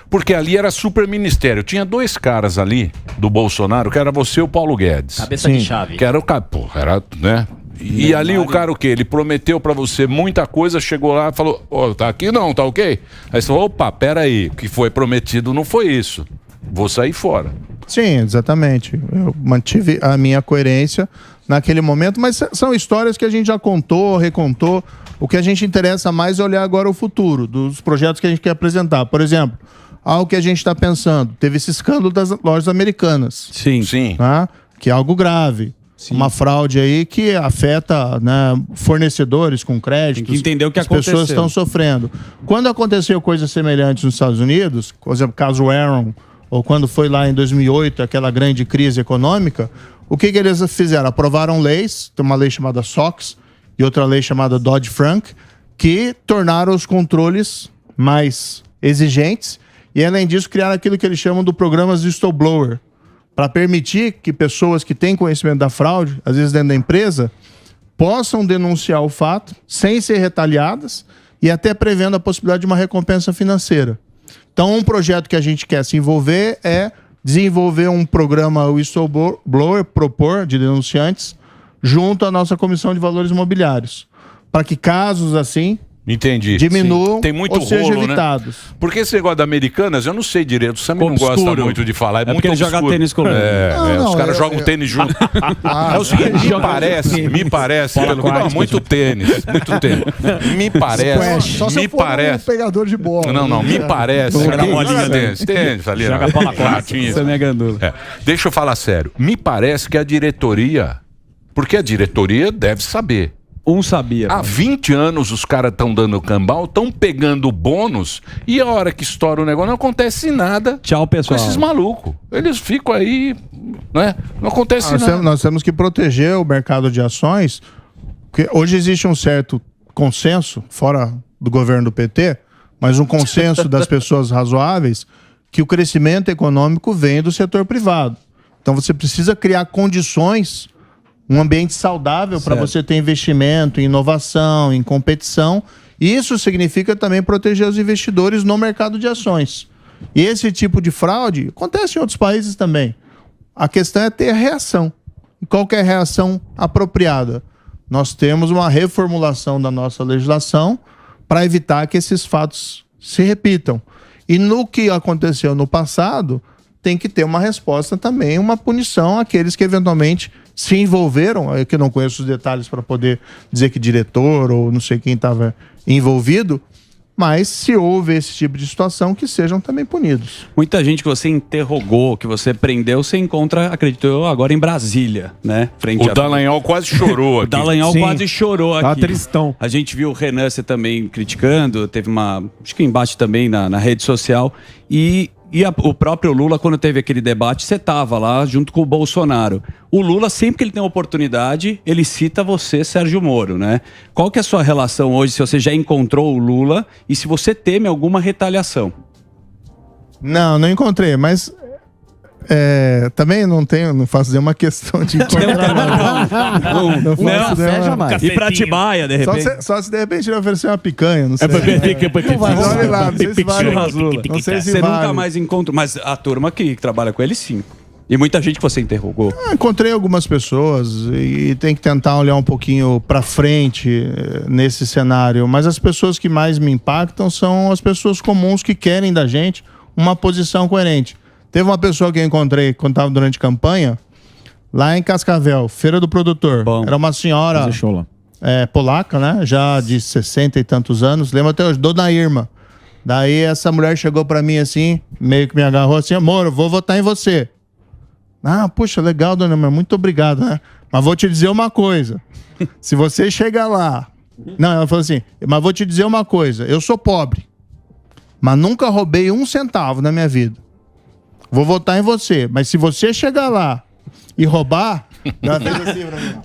porque ali era super ministério. Tinha 2 caras ali do Bolsonaro, que era você e o Paulo Guedes. Cabeça de chave. Que era o cara, porra, era, né? E ali o cara o quê? Ele prometeu pra você muita coisa, chegou lá e falou, tá aqui não, tá ok? Aí você falou, opa, pera aí, o que foi prometido não foi isso. Vou sair fora. Sim, exatamente. Eu mantive a minha coerência naquele momento, mas são histórias que a gente já contou, recontou. O que a gente interessa mais é olhar agora o futuro, dos projetos que a gente quer apresentar. Por exemplo, algo que a gente está pensando, teve esse escândalo das lojas americanas. Sim. Sim. Tá? Que é algo grave. Sim. Uma fraude aí que afeta, né, fornecedores com créditos. Tem que entender o que As pessoas aconteceu. estão sofrendo. Quando aconteceu coisas semelhantes nos Estados Unidos, por exemplo, caso Enron, ou quando foi lá em 2008, aquela grande crise econômica, o que eles fizeram? Aprovaram leis, tem uma lei chamada SOX e outra lei chamada Dodd-Frank, que tornaram os controles mais exigentes e, além disso, criaram aquilo que eles chamam de programas de whistleblower, para permitir que pessoas que têm conhecimento da fraude, às vezes dentro da empresa, possam denunciar o fato sem ser retaliadas e até prevendo a possibilidade de uma recompensa financeira. Então, um projeto que a gente quer se envolver é desenvolver um programa whistleblower, propor, de denunciantes, junto à nossa Comissão de Valores Imobiliários, para que casos assim Entendi. diminuam Tem muito ou sejam rolo, evitados. né? Porque esse negócio da Americanas, eu não sei direito. O Sam não Obscuro. gosta muito de falar. É, muito porque ele obscuro. joga tênis com ele. Os caras jogam tênis junto. É o seguinte, me parece. Não, muito tênis. Me parece. Só se Me eu for um parece. pegador de bola. Não, me parece. Joga bolinha, né? Tênis ali. Joga bola ratinho. Você não é gandula. Deixa eu falar sério. Me parece que a diretoria... Porque a diretoria deve saber. Um sabia. Há 20 anos os caras estão dando cambal, estão pegando bônus e a hora que estoura o negócio não acontece nada. Tchau, Com pessoal. esses malucos. Eles ficam aí, né? Não acontece nada. Nós temos que proteger o mercado de ações, porque hoje existe um certo consenso, fora do governo do PT, mas um consenso das pessoas razoáveis, que o crescimento econômico vem do setor privado. Então você precisa criar condições, um ambiente saudável para você ter investimento em inovação, em competição. E isso significa também proteger os investidores no mercado de ações. E esse tipo de fraude acontece em outros países também. A questão é ter reação. E qual que é a reação apropriada? Nós temos uma reformulação da nossa legislação para evitar que esses fatos se repitam. E no que aconteceu no passado, tem que ter uma resposta também, uma punição àqueles que eventualmente se envolveram, eu que não conheço os detalhes para poder dizer que diretor ou não sei quem estava envolvido, mas se houve esse tipo de situação, que sejam também punidos. Muita gente que você interrogou, que você prendeu, você encontra, acredito eu, agora em Brasília, né? O Dallagnol quase chorou O aqui. Dallagnol Sim. quase chorou aqui. Tá tristão. A gente viu o Renan você também criticando, teve acho que um embate também na rede social. E o próprio Lula, quando teve aquele debate, você estava lá junto com o Bolsonaro. O Lula, sempre que ele tem oportunidade, ele cita você, Sérgio Moro, né? Qual que é a sua relação hoje, se você já encontrou o Lula e se você teme alguma retaliação? Não encontrei, mas Também não faço nenhuma questão de encontrar. Não faço nenhuma. E pra Atibaia, de repente. Só se de repente ele oferecer uma picanha, não sei. Não vai Mas olha lá, não sei se vale. Não sei se Você vale. nunca mais encontra. Mas a turma que trabalha com ele, sim. E muita gente que você interrogou. Encontrei algumas pessoas e tem que tentar olhar um pouquinho pra frente nesse cenário. Mas as pessoas que mais me impactam são as pessoas comuns que querem da gente uma posição coerente. Teve uma pessoa que eu encontrei quando estava durante campanha, lá em Cascavel, Feira do Produtor. Bom. Era uma senhora polaca, né? Já de 60 e tantos anos. Lembra até hoje, Dona Irma. Daí essa mulher chegou pra mim assim, meio que me agarrou assim, amor, eu vou votar em você. Ah, puxa, legal, dona Irma, muito obrigado, né? Mas vou te dizer uma coisa. Se você chegar lá... Não, ela falou assim, mas vou te dizer uma coisa. Eu sou pobre, mas nunca roubei 1 centavo na minha vida. Vou votar em você, mas se você chegar lá e roubar... Ela fez assim pra mim.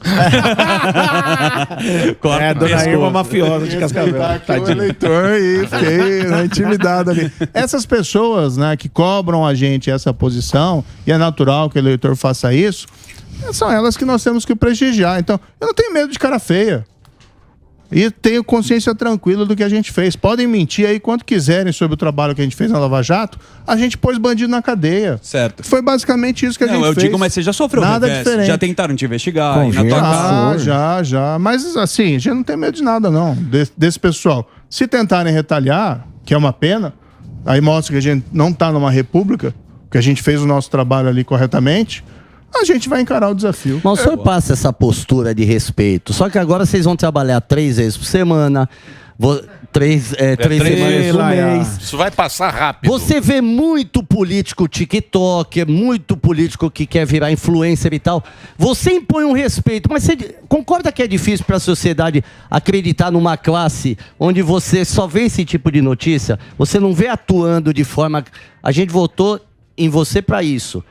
Dona Irma mafiosa de Cascavel. O eleitor e fiquei intimidado ali. Essas pessoas, né, que cobram a gente essa posição, e é natural que o eleitor faça isso, são elas que nós temos que prestigiar. Então, eu não tenho medo de cara feia. E tenho consciência tranquila do que a gente fez. Podem mentir aí quanto quiserem sobre o trabalho que a gente fez na Lava Jato. A gente pôs bandido na cadeia. Certo. Foi basicamente isso que a gente fez. Eu digo, mas você já sofreu nada revés. diferente. Já tentaram te investigar? Ir na tua casa? Já. Mas assim, a gente não tem medo de nada, não. Desse pessoal. Se tentarem retaliar, que é uma pena, aí mostra que a gente não está numa república, que a gente fez o nosso trabalho ali corretamente, a gente vai encarar o desafio. Mas o senhor passa essa postura de respeito. Só que agora vocês vão trabalhar 3 vezes por semana. 3 semanas por mês. Isso vai passar rápido. Você vê muito político TikToker, muito político que quer virar influencer e tal. Você impõe um respeito, mas você concorda que é difícil para a sociedade acreditar numa classe onde você só vê esse tipo de notícia? Você não vê atuando de forma... A gente votou em você para isso.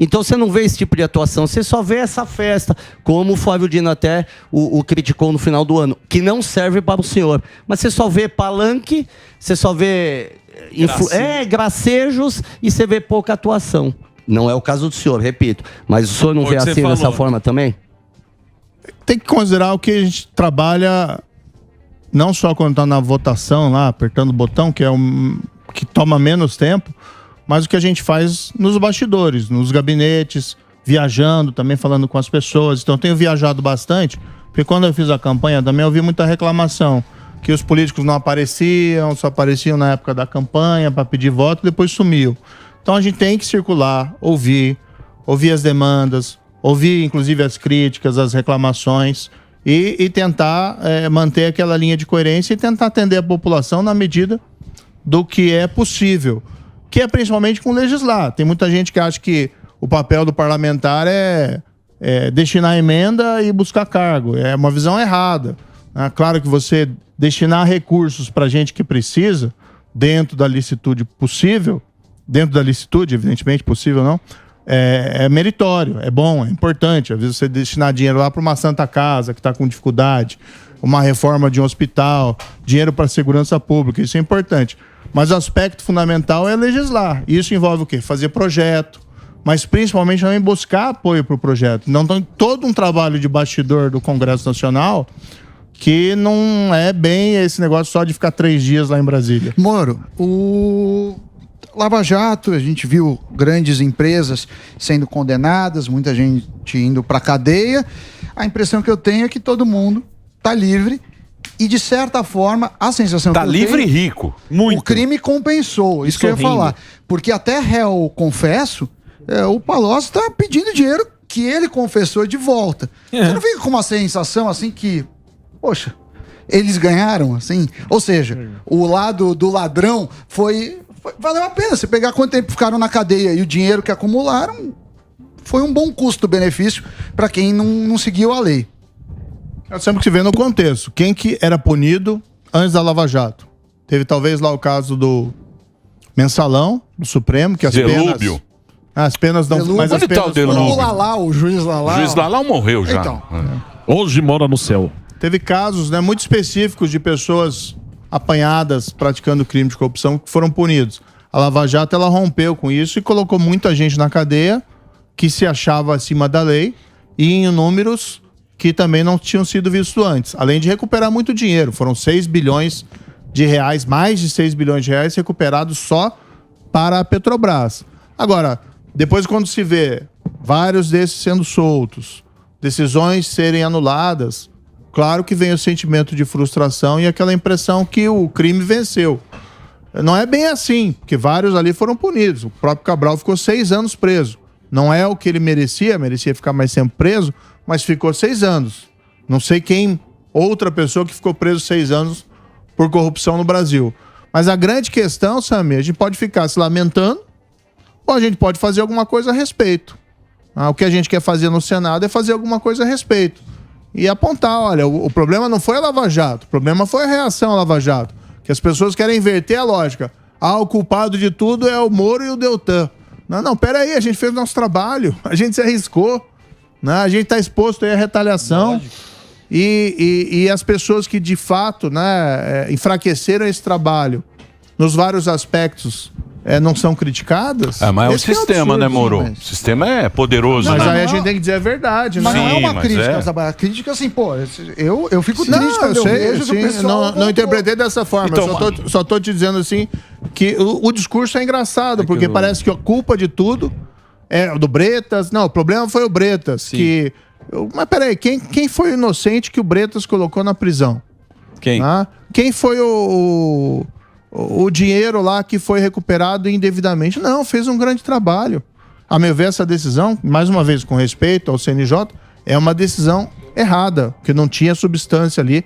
Então você não vê esse tipo de atuação, você só vê essa festa, como o Flávio Dino até o criticou no final do ano, que não serve para o senhor. Mas você só vê palanque, você só vê gracejos e você vê pouca atuação. Não é o caso do senhor, repito. Mas o senhor não vê assim dessa forma também? Tem que considerar o que a gente trabalha, não só quando está na votação lá, apertando o botão, que é que toma menos tempo, mas o que a gente faz nos bastidores, nos gabinetes, viajando, também falando com as pessoas. Então eu tenho viajado bastante, porque quando eu fiz a campanha também eu vi muita reclamação, que os políticos não apareciam, só apareciam na época da campanha para pedir voto, depois sumiu. Então a gente tem que circular, ouvir as demandas, ouvir inclusive as críticas, as reclamações e tentar manter aquela linha de coerência e tentar atender a população na medida do que é possível. Que é principalmente com legislar. Tem muita gente que acha que o papel do parlamentar é destinar emenda e buscar cargo. É uma visão errada. Claro que você destinar recursos para gente que precisa, dentro da licitude possível, dentro da licitude, evidentemente, possível não, é meritório, é bom, é importante. Às vezes você destinar dinheiro lá para uma Santa Casa que está com dificuldade, uma reforma de um hospital, dinheiro para a segurança pública, isso é importante. Mas o aspecto fundamental é legislar. Isso envolve o quê? Fazer projeto, mas principalmente também buscar apoio para o projeto. Então tem todo um trabalho de bastidor do Congresso Nacional que não é bem esse negócio só de ficar 3 dias lá em Brasília. Moro, o Lava Jato, a gente viu grandes empresas sendo condenadas, muita gente indo para a cadeia. A impressão que eu tenho é que todo mundo está livre. E, de certa forma, a sensação que eu tenho... Tá livre e rico. Muito. O crime compensou, isso que eu ia falar. Porque até réu confesso, o Palocci está pedindo dinheiro que ele confessou de volta. Você não fica com uma sensação assim que... Poxa, eles ganharam, assim? Ou seja, o lado do ladrão valeu a pena. Você pegar quanto tempo ficaram na cadeia e o dinheiro que acumularam, foi um bom custo-benefício para quem não seguiu a lei. Nós temos que ver no contexto. Quem que era punido antes da Lava Jato? Teve talvez lá o caso do Mensalão, do Supremo, que as Delúbio. penas não... Mas as penas O juiz Lalau. O juiz Lalau morreu já. Então. Hoje mora no céu. Teve casos, né, muito específicos de pessoas apanhadas praticando crime de corrupção que foram punidos. A Lava Jato, ela rompeu com isso e colocou muita gente na cadeia que se achava acima da lei e em números que também não tinham sido vistos antes. Além de recuperar muito dinheiro. Foram 6 bilhões de reais, mais de 6 bilhões de reais recuperados só para a Petrobras. Agora, depois quando se vê vários desses sendo soltos, decisões serem anuladas, claro que vem o sentimento de frustração e aquela impressão que o crime venceu. Não é bem assim, porque vários ali foram punidos. O próprio Cabral ficou 6 anos preso. Não é o que ele merecia ficar mais tempo preso, mas ficou 6 anos. Não sei quem, outra pessoa que ficou preso 6 anos por corrupção no Brasil. Mas a grande questão, Samir, a gente pode ficar se lamentando ou a gente pode fazer alguma coisa a respeito. O que a gente quer fazer no Senado é fazer alguma coisa a respeito. E apontar, olha, o problema não foi a Lava Jato, o problema foi a reação à Lava Jato. Que as pessoas querem inverter a lógica. O culpado de tudo é o Moro e o Deltan. Não, peraí, a gente fez o nosso trabalho, a gente se arriscou, né? A gente está exposto aí à retaliação. E as pessoas que de fato, né, enfraqueceram esse trabalho nos vários aspectos não são criticadas. Mas é o sistema, né, Moro? O sistema é poderoso, mas né? aí a gente tem que dizer a verdade, né? Mas não é uma mas crítica. A crítica, assim, pô, eu fico triste Não, quando eu sei, vejo que o sim, pessoal... não interpretei dessa forma. Então, Eu só tô te dizendo assim que o discurso é engraçado, porque parece que a culpa de tudo é do Bretas. Não, o problema foi o Bretas. Mas peraí, quem foi o inocente que o Bretas colocou na prisão? Quem? Quem foi o dinheiro lá que foi recuperado indevidamente? Não, fez um grande trabalho. A meu ver, essa decisão, mais uma vez com respeito ao CNJ, é uma decisão errada, porque não tinha substância ali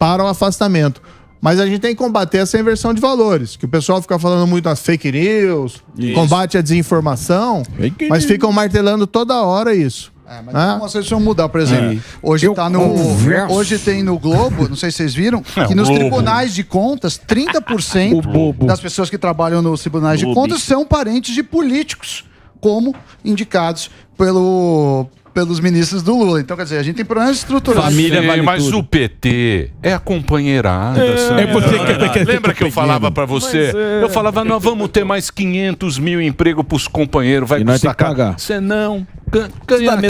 para o afastamento. Mas a gente tem que combater essa inversão de valores, que o pessoal fica falando muito nas fake news, combate à desinformação, mas ficam martelando toda hora isso. Mas algumas coisas vão mudar, por exemplo. Hoje tem no Globo, não sei se vocês viram, que nos tribunais de contas, 30% das pessoas que trabalham nos tribunais de contas são parentes de políticos, como indicados pelos ministros do Lula. Então, quer dizer, a gente tem problemas estruturais. Família vale mas tudo. o PT é a companheirada. Lembra que eu falava pra você? Eu falava, nós vamos ter mais 500 mil empregos pros companheiros. Vai custar caro. Você não...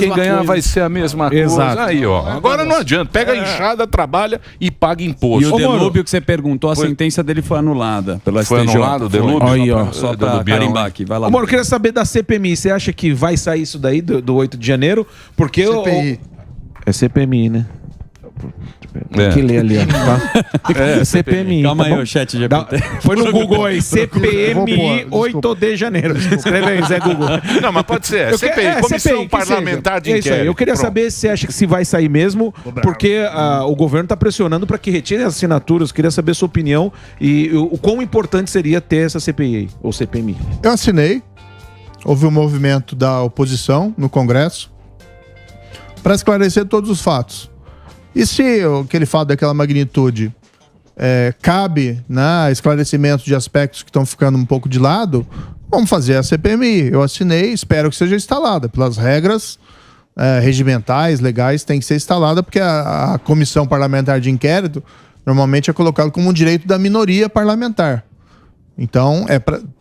Quem ganhar vai ser a mesma coisa. Aí, ó. Agora não adianta. Pega a enxada, trabalha e paga imposto. E o Delúbio que você perguntou, a sentença dele foi anulada pelo STJ. Foi anulado o Delúbio? Aí, ó. Só pra carimbar aqui. Vai lá. Mano, eu queria saber da CPMI. Você acha que vai sair isso daí do 8 de janeiro? Porque CPI. É CPMI, né? Tem que ler ali, ó. Tá? CPMI. Calma tá aí, bom? o chat GPT. Foi no Google aí, CPMI 8 de janeiro. Escreve aí, Zé Google. Não, mas pode ser. CPI, Comissão CPI, Parlamentar de Inquérito. Inquérito. Eu queria Pronto. saber se você acha que se vai sair mesmo, porque o governo está pressionando para que retire as assinaturas. Eu queria saber a sua opinião e o quão importante seria ter essa CPI aí, ou CPMI. Eu assinei. Houve um movimento da oposição no Congresso para esclarecer todos os fatos. E se aquele fato daquela magnitude cabe, né, esclarecimento de aspectos que estão ficando um pouco de lado, vamos fazer a CPMI. Eu assinei, espero que seja instalada. Pelas regras regimentais, legais, tem que ser instalada, porque a Comissão Parlamentar de Inquérito normalmente é colocada como um direito da minoria parlamentar. Então,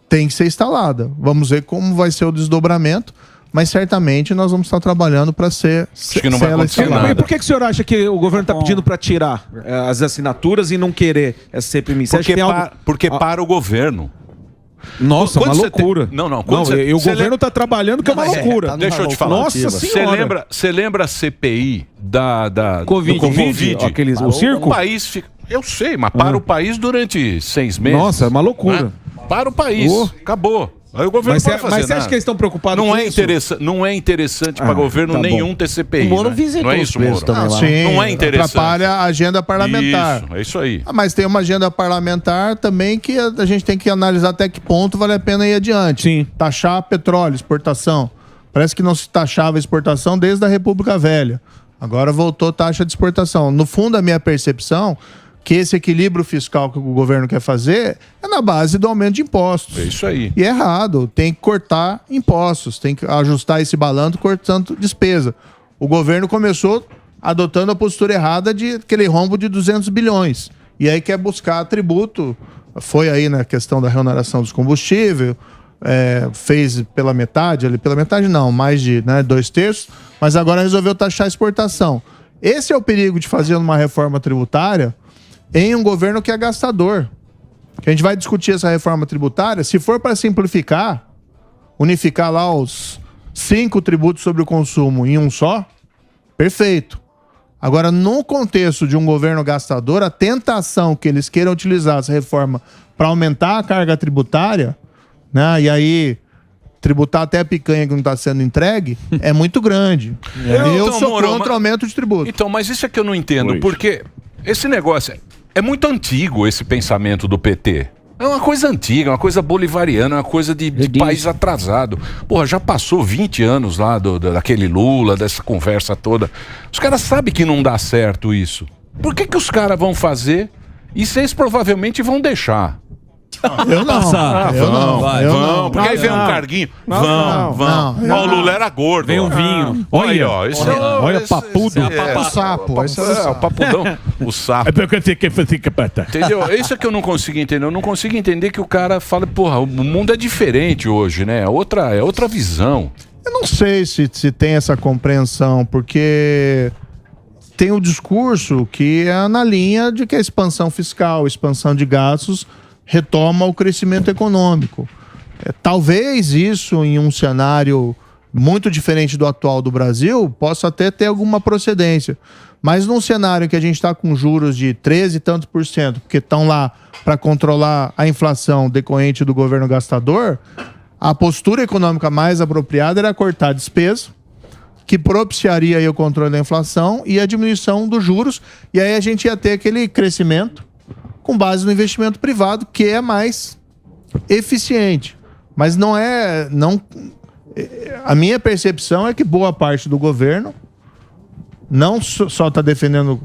tem que ser instalada. Vamos ver como vai ser o desdobramento. Mas certamente nós vamos estar trabalhando para ser Acho que não vai acontecer nada. E por que o senhor acha que o governo está pedindo para tirar as assinaturas e não querer essa CPMI? Porque para o governo. Nossa, Quando uma você loucura. Não, O governo está trabalhando, que é uma loucura. Deixa eu te falar. Nossa senhora. Você lembra a CPI da Covid? do Covid? O circo? O país fica... Eu sei, mas para o país durante 6 meses. Nossa, é uma loucura. Né? Para o país. Acabou. Aí o governo Mas pode fazer você acha que eles estão preocupados não com é isso? Não é interessante para governo nenhum ter CPI. O Moro né? visitou não é os isso, presos Moro? também lá. Sim, Não é interessante. atrapalha a agenda parlamentar. Isso, é isso aí. Mas tem uma agenda parlamentar também que a gente tem que analisar até que ponto vale a pena ir adiante. Sim. Taxar petróleo, exportação. Parece que não se taxava exportação desde a República Velha. Agora voltou taxa de exportação. No fundo, a minha percepção que esse equilíbrio fiscal que o governo quer fazer é na base do aumento de impostos. É isso aí. E é errado. Tem que cortar impostos, tem que ajustar esse balanço cortando despesa. O governo começou adotando a postura errada de aquele rombo de 200 bilhões. E aí quer buscar tributo foi aí na questão da reoneração dos combustíveis, fez pela metade, não, mais de 2/3, mas agora resolveu taxar a exportação. Esse é o perigo de fazer uma reforma tributária em um governo que é gastador. Que a gente vai discutir essa reforma tributária, se for para simplificar, unificar lá os 5 tributos sobre o consumo em um só, perfeito. Agora, no contexto de um governo gastador, a tentação que eles queiram utilizar essa reforma para aumentar a carga tributária, né, e aí tributar até a picanha que não está sendo entregue, é muito grande. Eu sou contra o aumento de tributo. Então, mas isso é que eu não entendo, porque esse negócio é muito antigo, esse pensamento do PT. É uma coisa antiga, uma coisa bolivariana, uma coisa de país atrasado. Porra, já passou 20 anos lá daquele Lula, dessa conversa toda. Os caras sabem que não dá certo isso. Por que os caras vão fazer e vocês provavelmente vão deixar? Eu não. Vão. Porque aí vem um carguinho. Vão. Ó, o Lula era gordo. Vem um vinho. Olha, ó. Olha, papudo. O sapo. Esse é o papudão. O sapo. Entendeu? Isso é que eu não consigo entender. Eu não consigo entender que o cara fala, porra, o mundo é diferente hoje, né? É outra visão. Eu não sei se tem essa compreensão, porque tem o discurso que é na linha de que a expansão fiscal, expansão de gastos retoma o crescimento econômico. Talvez isso, em um cenário muito diferente do atual do Brasil, possa até ter alguma procedência. Mas num cenário que a gente está com juros de 13 e tantos %, porque estão lá para controlar a inflação decorrente do governo gastador, a postura econômica mais apropriada era cortar despesa, que propiciaria aí o controle da inflação e a diminuição dos juros, e aí a gente ia ter aquele crescimento com base no investimento privado, que é mais eficiente. Mas a minha percepção é que boa parte do governo não só está defendendo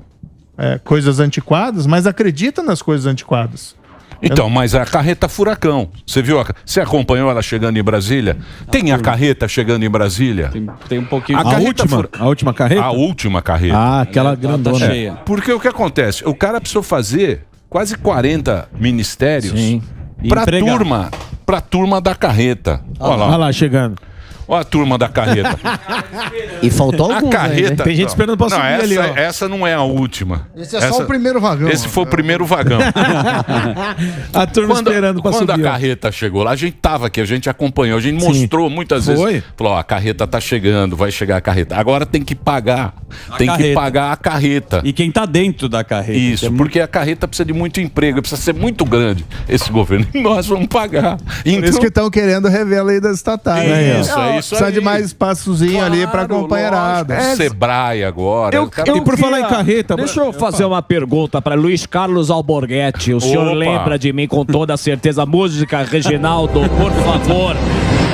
coisas antiquadas, mas acredita nas coisas antiquadas. Então, mas a carreta furacão, você viu? Você acompanhou ela chegando em Brasília? Tem a carreta chegando em Brasília? Tem um pouquinho. A última carreta? A última carreta. Ah, aquela grandona. Tá cheia. Porque o que acontece? O cara precisou fazer quase 40 ministérios pra turma da carreta. Olha lá, chegando. Olha a turma da carreta. E faltou alguns, a carreta, né? Tem gente esperando pra subir ali, ó. Essa não é a última. Esse é só o primeiro vagão. Esse foi o primeiro vagão. A turma esperando pra subir. Quando a carreta chegou lá, a gente tava aqui, a gente acompanhou, a gente mostrou muitas vezes. Falou, ó, a carreta tá chegando, vai chegar a carreta. Agora tem que pagar. Que pagar a carreta. E quem tá dentro da carreta. Isso, porque a carreta precisa de muito emprego, precisa ser muito grande esse governo. E nós vamos pagar. Por isso que estão querendo rever a lei das estatais. Isso precisa de mais espaçozinho ali pra companheirada. Sebrae agora. E por falar em carreta... Deixa eu fazer uma pergunta para Luiz Carlos Alborguete. O senhor lembra de mim com toda certeza. Música, Reginaldo, por favor.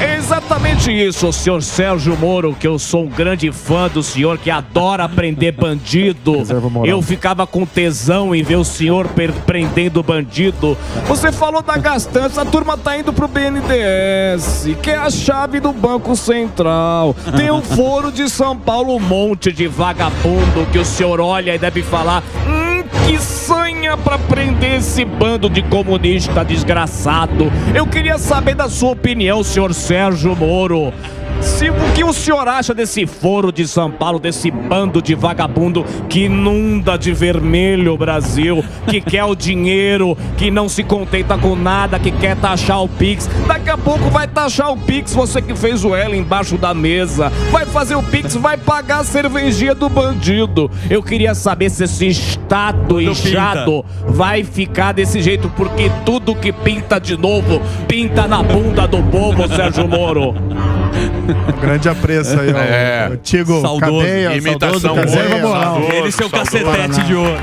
É exatamente isso, senhor Sérgio Moro, que eu sou um grande fã do senhor, que adora prender bandido. Eu ficava com tesão em ver o senhor prendendo bandido. Você falou da gastança, a turma tá indo pro BNDES, que é a chave do Banco Central. Tem o Foro de São Paulo, um monte de vagabundo que o senhor olha e deve falar... que sanha pra prender esse bando de comunista desgraçado. Eu queria saber da sua opinião, senhor Sérgio Moro. O que o senhor acha desse Foro de São Paulo, desse bando de vagabundo que inunda de vermelho o Brasil, que quer o dinheiro, que não se contenta com nada, que quer taxar o Pix? Daqui a pouco vai taxar o Pix, você que fez o L embaixo da mesa. Vai fazer o Pix, vai pagar a cervejinha do bandido. Eu queria saber se esse estado inchado vai ficar desse jeito, porque tudo que pinta de novo, pinta na bunda do povo, Sérgio Moro. Grande apreço aí, ó. Antigo Cadeia, imitação Cadeia. Ele seu cacetete de ouro.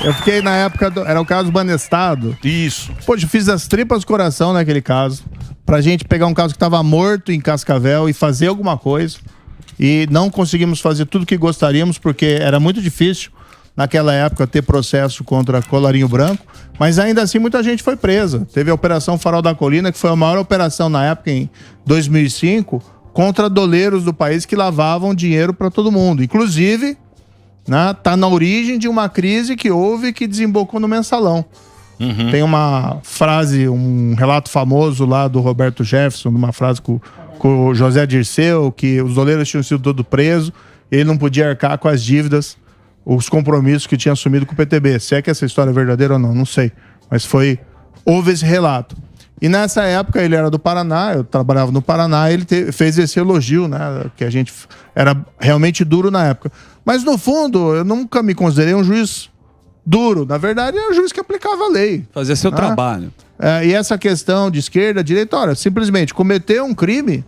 Eu fiquei na época, era o caso Banestado. Isso. Pô, eu fiz as tripas do coração naquele caso, pra gente pegar um caso que tava morto em Cascavel e fazer alguma coisa. E não conseguimos fazer tudo que gostaríamos, porque era muito difícil naquela época ter processo contra Colarinho Branco, mas ainda assim muita gente foi presa. Teve a Operação Farol da Colina, que foi a maior operação na época, em 2005, contra doleiros do país que lavavam dinheiro para todo mundo. Inclusive, né, tá na origem de uma crise que houve que desembocou no Mensalão. Tem uma frase, um relato famoso lá do Roberto Jefferson, uma frase com o José Dirceu, que os doleiros tinham sido todos presos, ele não podia arcar com as dívidas, os compromissos que tinha assumido com o PTB. Se é que essa história é verdadeira ou não, não sei. Mas houve esse relato. E nessa época ele era do Paraná, eu trabalhava no Paraná, ele fez esse elogio, né? Que a gente era realmente duro na época. Mas no fundo, eu nunca me considerei um juiz duro. Na verdade, era um juiz que aplicava a lei. Fazia seu trabalho. E essa questão de esquerda, direita, olha, simplesmente cometeu um crime,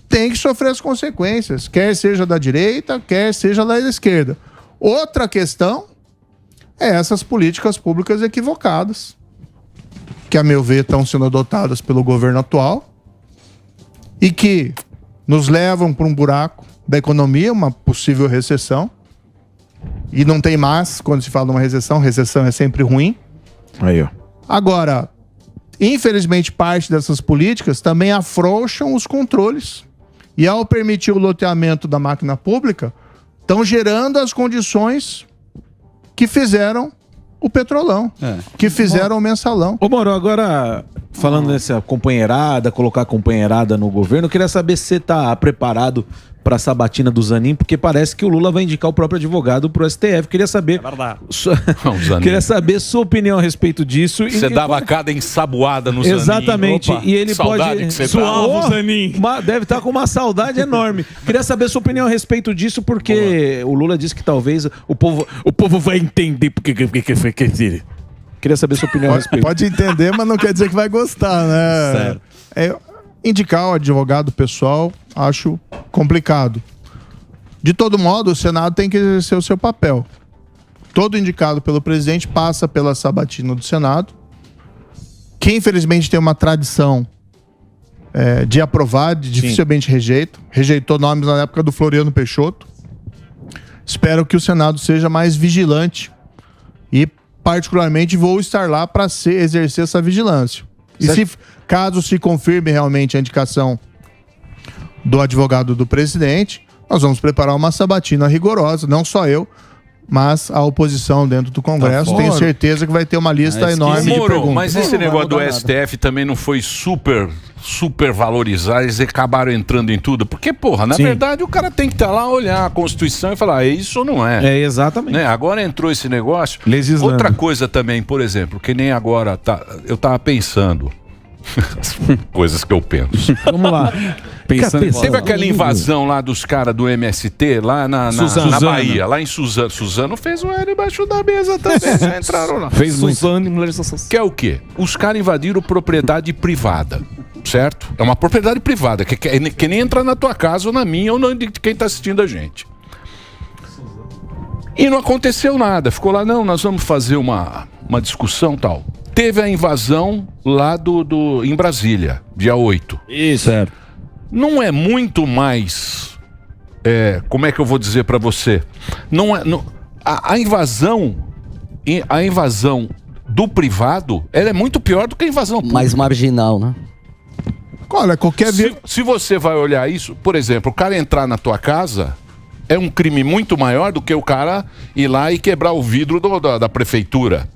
tem que sofrer as consequências, quer seja da direita, quer seja da esquerda. Outra questão é essas políticas públicas equivocadas, que, a meu ver, estão sendo adotadas pelo governo atual e que nos levam para um buraco da economia, uma possível recessão. E não tem mais quando se fala de uma recessão é sempre ruim. Aí, ó. Agora, infelizmente, parte dessas políticas também afrouxam os controles. E ao permitir o loteamento da máquina pública, estão gerando as condições que fizeram o Petrolão, que fizeram o Mensalão. Ô, Moro, agora, falando nessa companheirada, colocar companheirada no governo, eu queria saber se você tá preparado para a sabatina do Zanin, porque parece que o Lula vai indicar o próprio advogado pro STF. Queria saber... É verdade. Queria saber sua opinião a respeito disso. Você dava cada ensaboada no Zanin. Exatamente. Opa, e ele saudade pode... que você suava tá. o Zanin. Deve estar com uma saudade enorme. Queria saber sua opinião a respeito disso, porque o Lula disse que talvez o povo vai entender porque que foi que ele... Queria saber sua opinião a respeito. Pode entender, mas não quer dizer que vai gostar, né? Certo. Indicar o advogado pessoal, acho complicado. De todo modo, o Senado tem que exercer o seu papel. Todo indicado pelo presidente passa pela sabatina do Senado, que infelizmente tem uma tradição de aprovar, dificilmente rejeita. Rejeitou nomes na época do Floriano Peixoto. Espero que o Senado seja mais vigilante e, particularmente, vou estar lá para exercer essa vigilância. E caso se confirme realmente a indicação do advogado do presidente, nós vamos preparar uma sabatina rigorosa, não só eu, mas a oposição dentro do Congresso. Tenho certeza que vai ter uma lista enorme de perguntas. Mas esse negócio do STF também não foi super valorizar, eles acabaram entrando em tudo. Porque, porra, na verdade o cara tem que estar lá, olhar a Constituição e falar, é isso ou não é? Exatamente. Né? Agora entrou esse negócio. Legislando. Outra coisa também, por exemplo, que nem agora, eu tava pensando... coisas que eu penso. Vamos lá. Teve aquela invasão lá dos caras do MST lá na Bahia, lá em Suzano. Suzano fez o L embaixo da mesa também. Já entraram lá. Fez Suzano. Que é o quê? Os caras invadiram propriedade privada, certo? É uma propriedade privada, que nem entrar na tua casa ou na minha ou de quem tá assistindo a gente. E não aconteceu nada. Ficou lá, não, nós vamos fazer uma discussão tal. Teve a invasão lá em Brasília, dia 8. Isso, Não é muito mais... como é que eu vou dizer pra você? A invasão do privado, ela é muito pior do que a invasão pública. Mais marginal, né? Olha, Se você vai olhar isso, por exemplo, o cara entrar na tua casa... É um crime muito maior do que o cara ir lá e quebrar o vidro da prefeitura.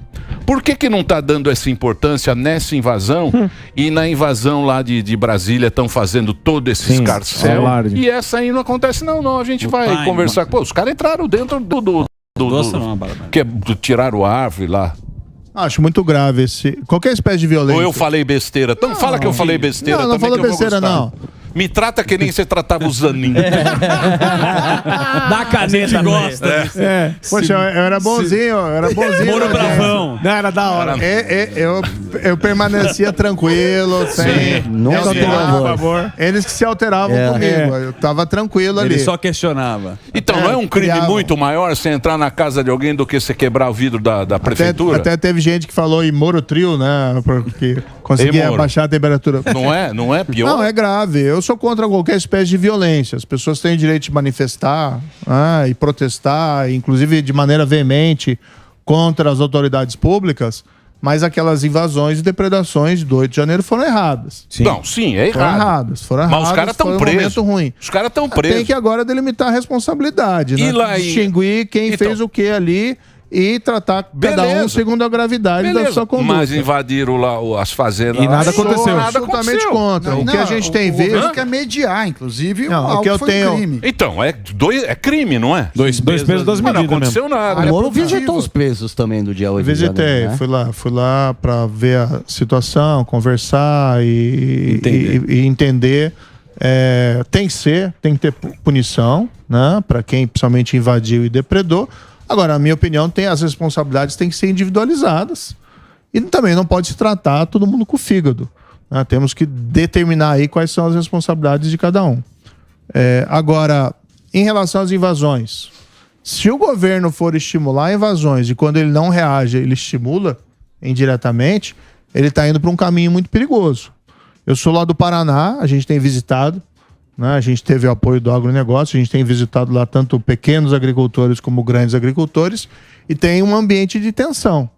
Por que não está dando essa importância nessa invasão e na invasão lá de Brasília estão fazendo todo esse escarcéu? E essa aí não acontece, não, a gente vai conversar. Pô, os caras entraram dentro tiraram a árvore lá. Acho muito grave qualquer espécie de violência. Ou eu falei besteira. Então fala que eu falei besteira também. Não falou besteira, não. Me trata que nem você tratava o Zanin. Dá caneta, gosta. Poxa, eu era bonzinho, Moro bravão. Não, era da hora. Eu permanecia tranquilo, sem... Nunca por favor. Eles que se alteravam comigo. Eu tava tranquilo ali. Ele só questionava. Então, não é um crime muito maior você entrar na casa de alguém do que você quebrar o vidro da prefeitura? Até teve gente que falou em Moro Trio, né? Porque conseguia baixar a temperatura. Não é pior? Não, é grave. Eu sou contra qualquer espécie de violência. As pessoas têm o direito de manifestar e protestar, inclusive de maneira veemente, contra as autoridades públicas, mas aquelas invasões e depredações de 8 de janeiro foram erradas. Não, sim, é errado. Foram erradas. Mas os caras estão presos. Os caras estão presos. Tem que agora delimitar a responsabilidade, né? E lá distinguir quem fez o que ali e tratar cada um segundo a gravidade da sua conduta. Mas invadiram lá as fazendas. E nada lá, aconteceu. Nada Absolutamente aconteceu. contra. O que a gente tem visto... O governo quer mediar, inclusive, Não, algo o que eu foi tenho- crime. Então, é crime, não é? Dois pesos, duas Mas não medidas aconteceu mesmo. nada. O Moro visitou os presos também do dia 8 de Visitei, janeiro, né? fui lá para ver a situação, conversar e entender. Tem que ter punição, né, para quem principalmente invadiu e depredou. Agora, na minha opinião, as responsabilidades têm que ser individualizadas e também não pode se tratar todo mundo com o fígado, né? Temos que determinar aí quais são as responsabilidades de cada um. Agora, em relação às invasões, se o governo for estimular invasões e quando ele não reage, ele estimula indiretamente, ele está indo para um caminho muito perigoso. Eu sou lá do Paraná, a gente tem visitado, né? A gente teve o apoio do agronegócio, a gente tem visitado lá tanto pequenos agricultores como grandes agricultores e tem um ambiente de tensão.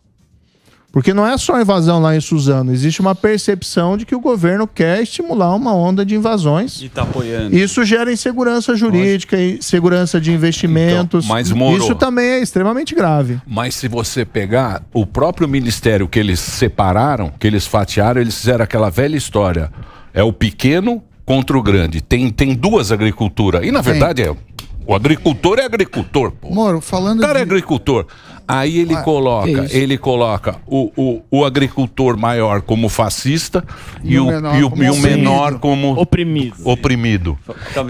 Porque não é só a invasão lá em Suzano, existe uma percepção de que o governo quer estimular uma onda de invasões. E tá apoiando. Isso gera insegurança jurídica, insegurança de investimentos. Então, mas, Moro, isso também é extremamente grave. Mas se você pegar o próprio ministério que eles separaram, que eles fatiaram, eles fizeram aquela velha história. É o pequeno contra o grande. Tem duas agriculturas. E na verdade o agricultor é agricultor, pô. Moro, falando O cara é agricultor. Aí ele coloca o agricultor maior como fascista e o menor como oprimido.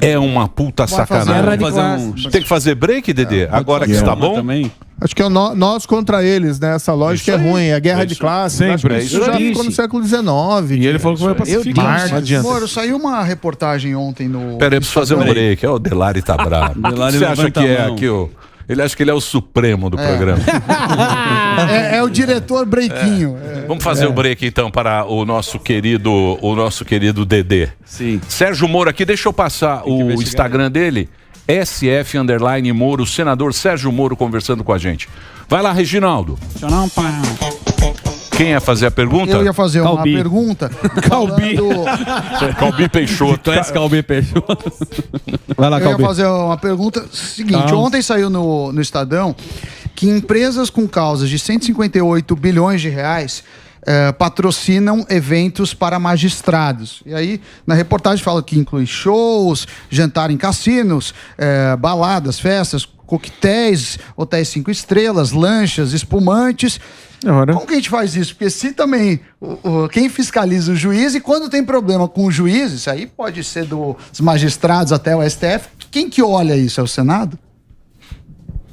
É uma puta sacanagem. Tem que fazer break, Dedê? Agora que está bom? Também. Acho que é nós contra eles, né? Essa lógica é ruim, é guerra de classes. Sempre. Acho que isso já ficou no século XIX. E ele falou que vai pacificar. Não adianta. Moro, saiu uma reportagem ontem no... Peraí, preciso fazer um break. O Delari tá bravo. Delari Você acha levanta que a é mão. aqui Ele acha que ele é o supremo do programa. é o diretor breaquinho. Vamos fazer o break então para o nosso querido Dedê. Sim. Sérgio Moro aqui, deixa eu passar o Instagram dele. SF_Moro, senador Sérgio Moro conversando com a gente. Vai lá, Reginaldo. Quem ia fazer a pergunta? Eu ia fazer uma pergunta. Calbi Peixoto. Tu és Calbi Peixoto. Vai lá, Eu ia fazer uma pergunta seguinte. Ontem saiu no Estadão que empresas com causas de 158 bilhões de reais patrocinam eventos para magistrados. E aí, na reportagem fala que inclui shows, jantar em cassinos, baladas, festas, coquetéis, hotéis 5 estrelas, lanchas, espumantes. Como que a gente faz isso? Porque se também quem fiscaliza o juiz, e quando tem problema com o juiz, isso aí pode ser dos magistrados até o STF, quem que olha isso? É o Senado?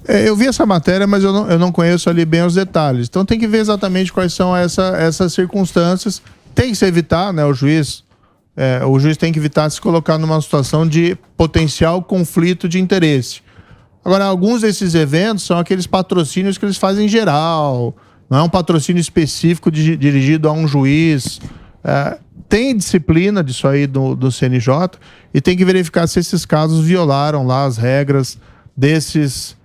Eu vi essa matéria, mas eu não conheço ali bem os detalhes. Então tem que ver exatamente quais são essas circunstâncias. Tem que se evitar, né? O juiz tem que evitar se colocar numa situação de potencial conflito de interesse. Agora, alguns desses eventos são aqueles patrocínios que eles fazem em geral. Não é um patrocínio específico dirigido a um juiz. Tem disciplina disso aí do CNJ e tem que verificar se esses casos violaram lá as regras desses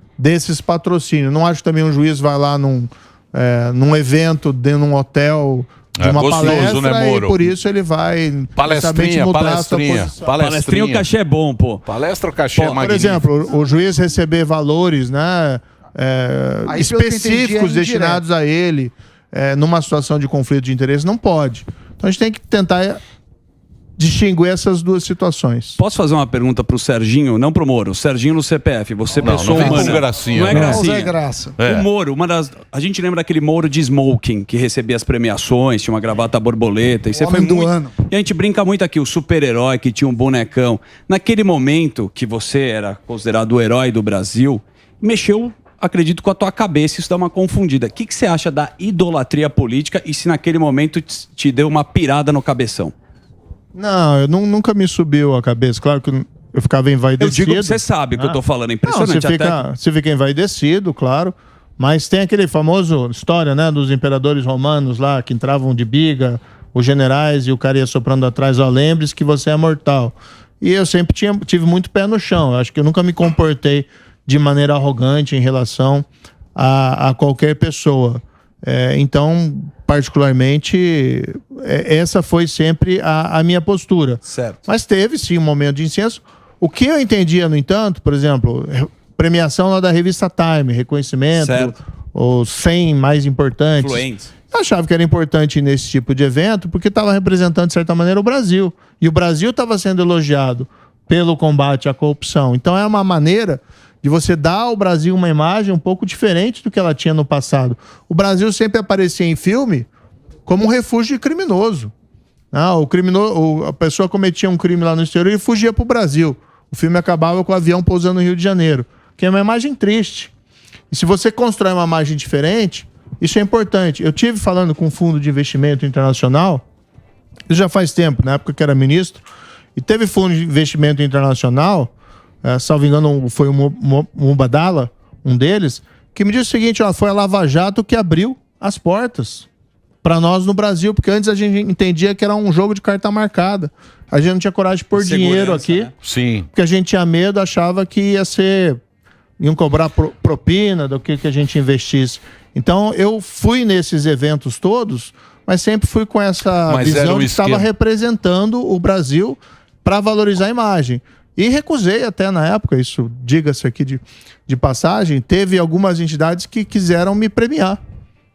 patrocínios. Não acho que também um juiz vai lá num evento, dentro de um hotel, de uma palestra, né, Moro? E por isso ele vai palestrinha. Palestrinha, o cachê é bom, pô. Palestra, o cachê é magnífico. Por exemplo, o juiz receber valores, né, específicos destinados a ele, numa situação de conflito de interesse, não pode. Então a gente tem que tentar distinguir essas duas situações. Posso fazer uma pergunta pro Serginho? Não pro Moro. Serginho no CPF. Você pessoa humana. Não é gracinha. Não é graça. O Moro, a gente lembra daquele Moro de smoking, que recebia as premiações, tinha uma gravata borboleta. E você foi muito... ano. E a gente brinca muito aqui, o super-herói que tinha um bonecão. Naquele momento que você era considerado o herói do Brasil, mexeu, acredito, com a tua cabeça, isso dá uma confundida. O que você acha da idolatria política e se naquele momento te deu uma pirada no cabeção? Não, nunca me subiu a cabeça. Claro que eu ficava envaidecido. Eu digo que você sabe o que eu tô falando, é impressionante. Você fica envaidecido, claro. Mas tem aquele famoso história, né, dos imperadores romanos lá, que entravam de biga, os generais, e o cara ia soprando atrás, ó, lembre-se que você é mortal. E eu sempre tive muito pé no chão. Eu acho que eu nunca me comportei de maneira arrogante em relação a qualquer pessoa. Então, particularmente, essa foi sempre a minha postura. Certo. Mas teve, sim, um momento de incenso. O que eu entendia, no entanto, por exemplo, premiação lá da revista Time, reconhecimento, certo. os 100 mais importantes. Influentes. Eu achava que era importante ir nesse tipo de evento porque estava representando, de certa maneira, o Brasil. E o Brasil estava sendo elogiado pelo combate à corrupção. Então é uma maneira de você dar ao Brasil uma imagem um pouco diferente do que ela tinha no passado. O Brasil sempre aparecia em filme como um refúgio de criminoso. A pessoa cometia um crime lá no exterior e fugia para o Brasil. O filme acabava com o avião pousando no Rio de Janeiro, que é uma imagem triste. E se você constrói uma imagem diferente, isso é importante. Eu tive falando com um fundo de investimento internacional, isso já faz tempo, na época que era ministro, e teve fundo de investimento internacional, salvo engano, foi o Mubadala, um deles, que me disse o seguinte, foi a Lava Jato que abriu as portas para nós no Brasil, porque antes a gente entendia que era um jogo de carta marcada. A gente não tinha coragem de pôr dinheiro aqui, né? Sim. Porque a gente tinha medo, achava que iam cobrar propina do que a gente investisse. Então eu fui nesses eventos todos, mas sempre fui com essa visão de que estava representando o Brasil para valorizar a imagem. E recusei até na época, isso diga-se aqui de passagem, teve algumas entidades que quiseram me premiar.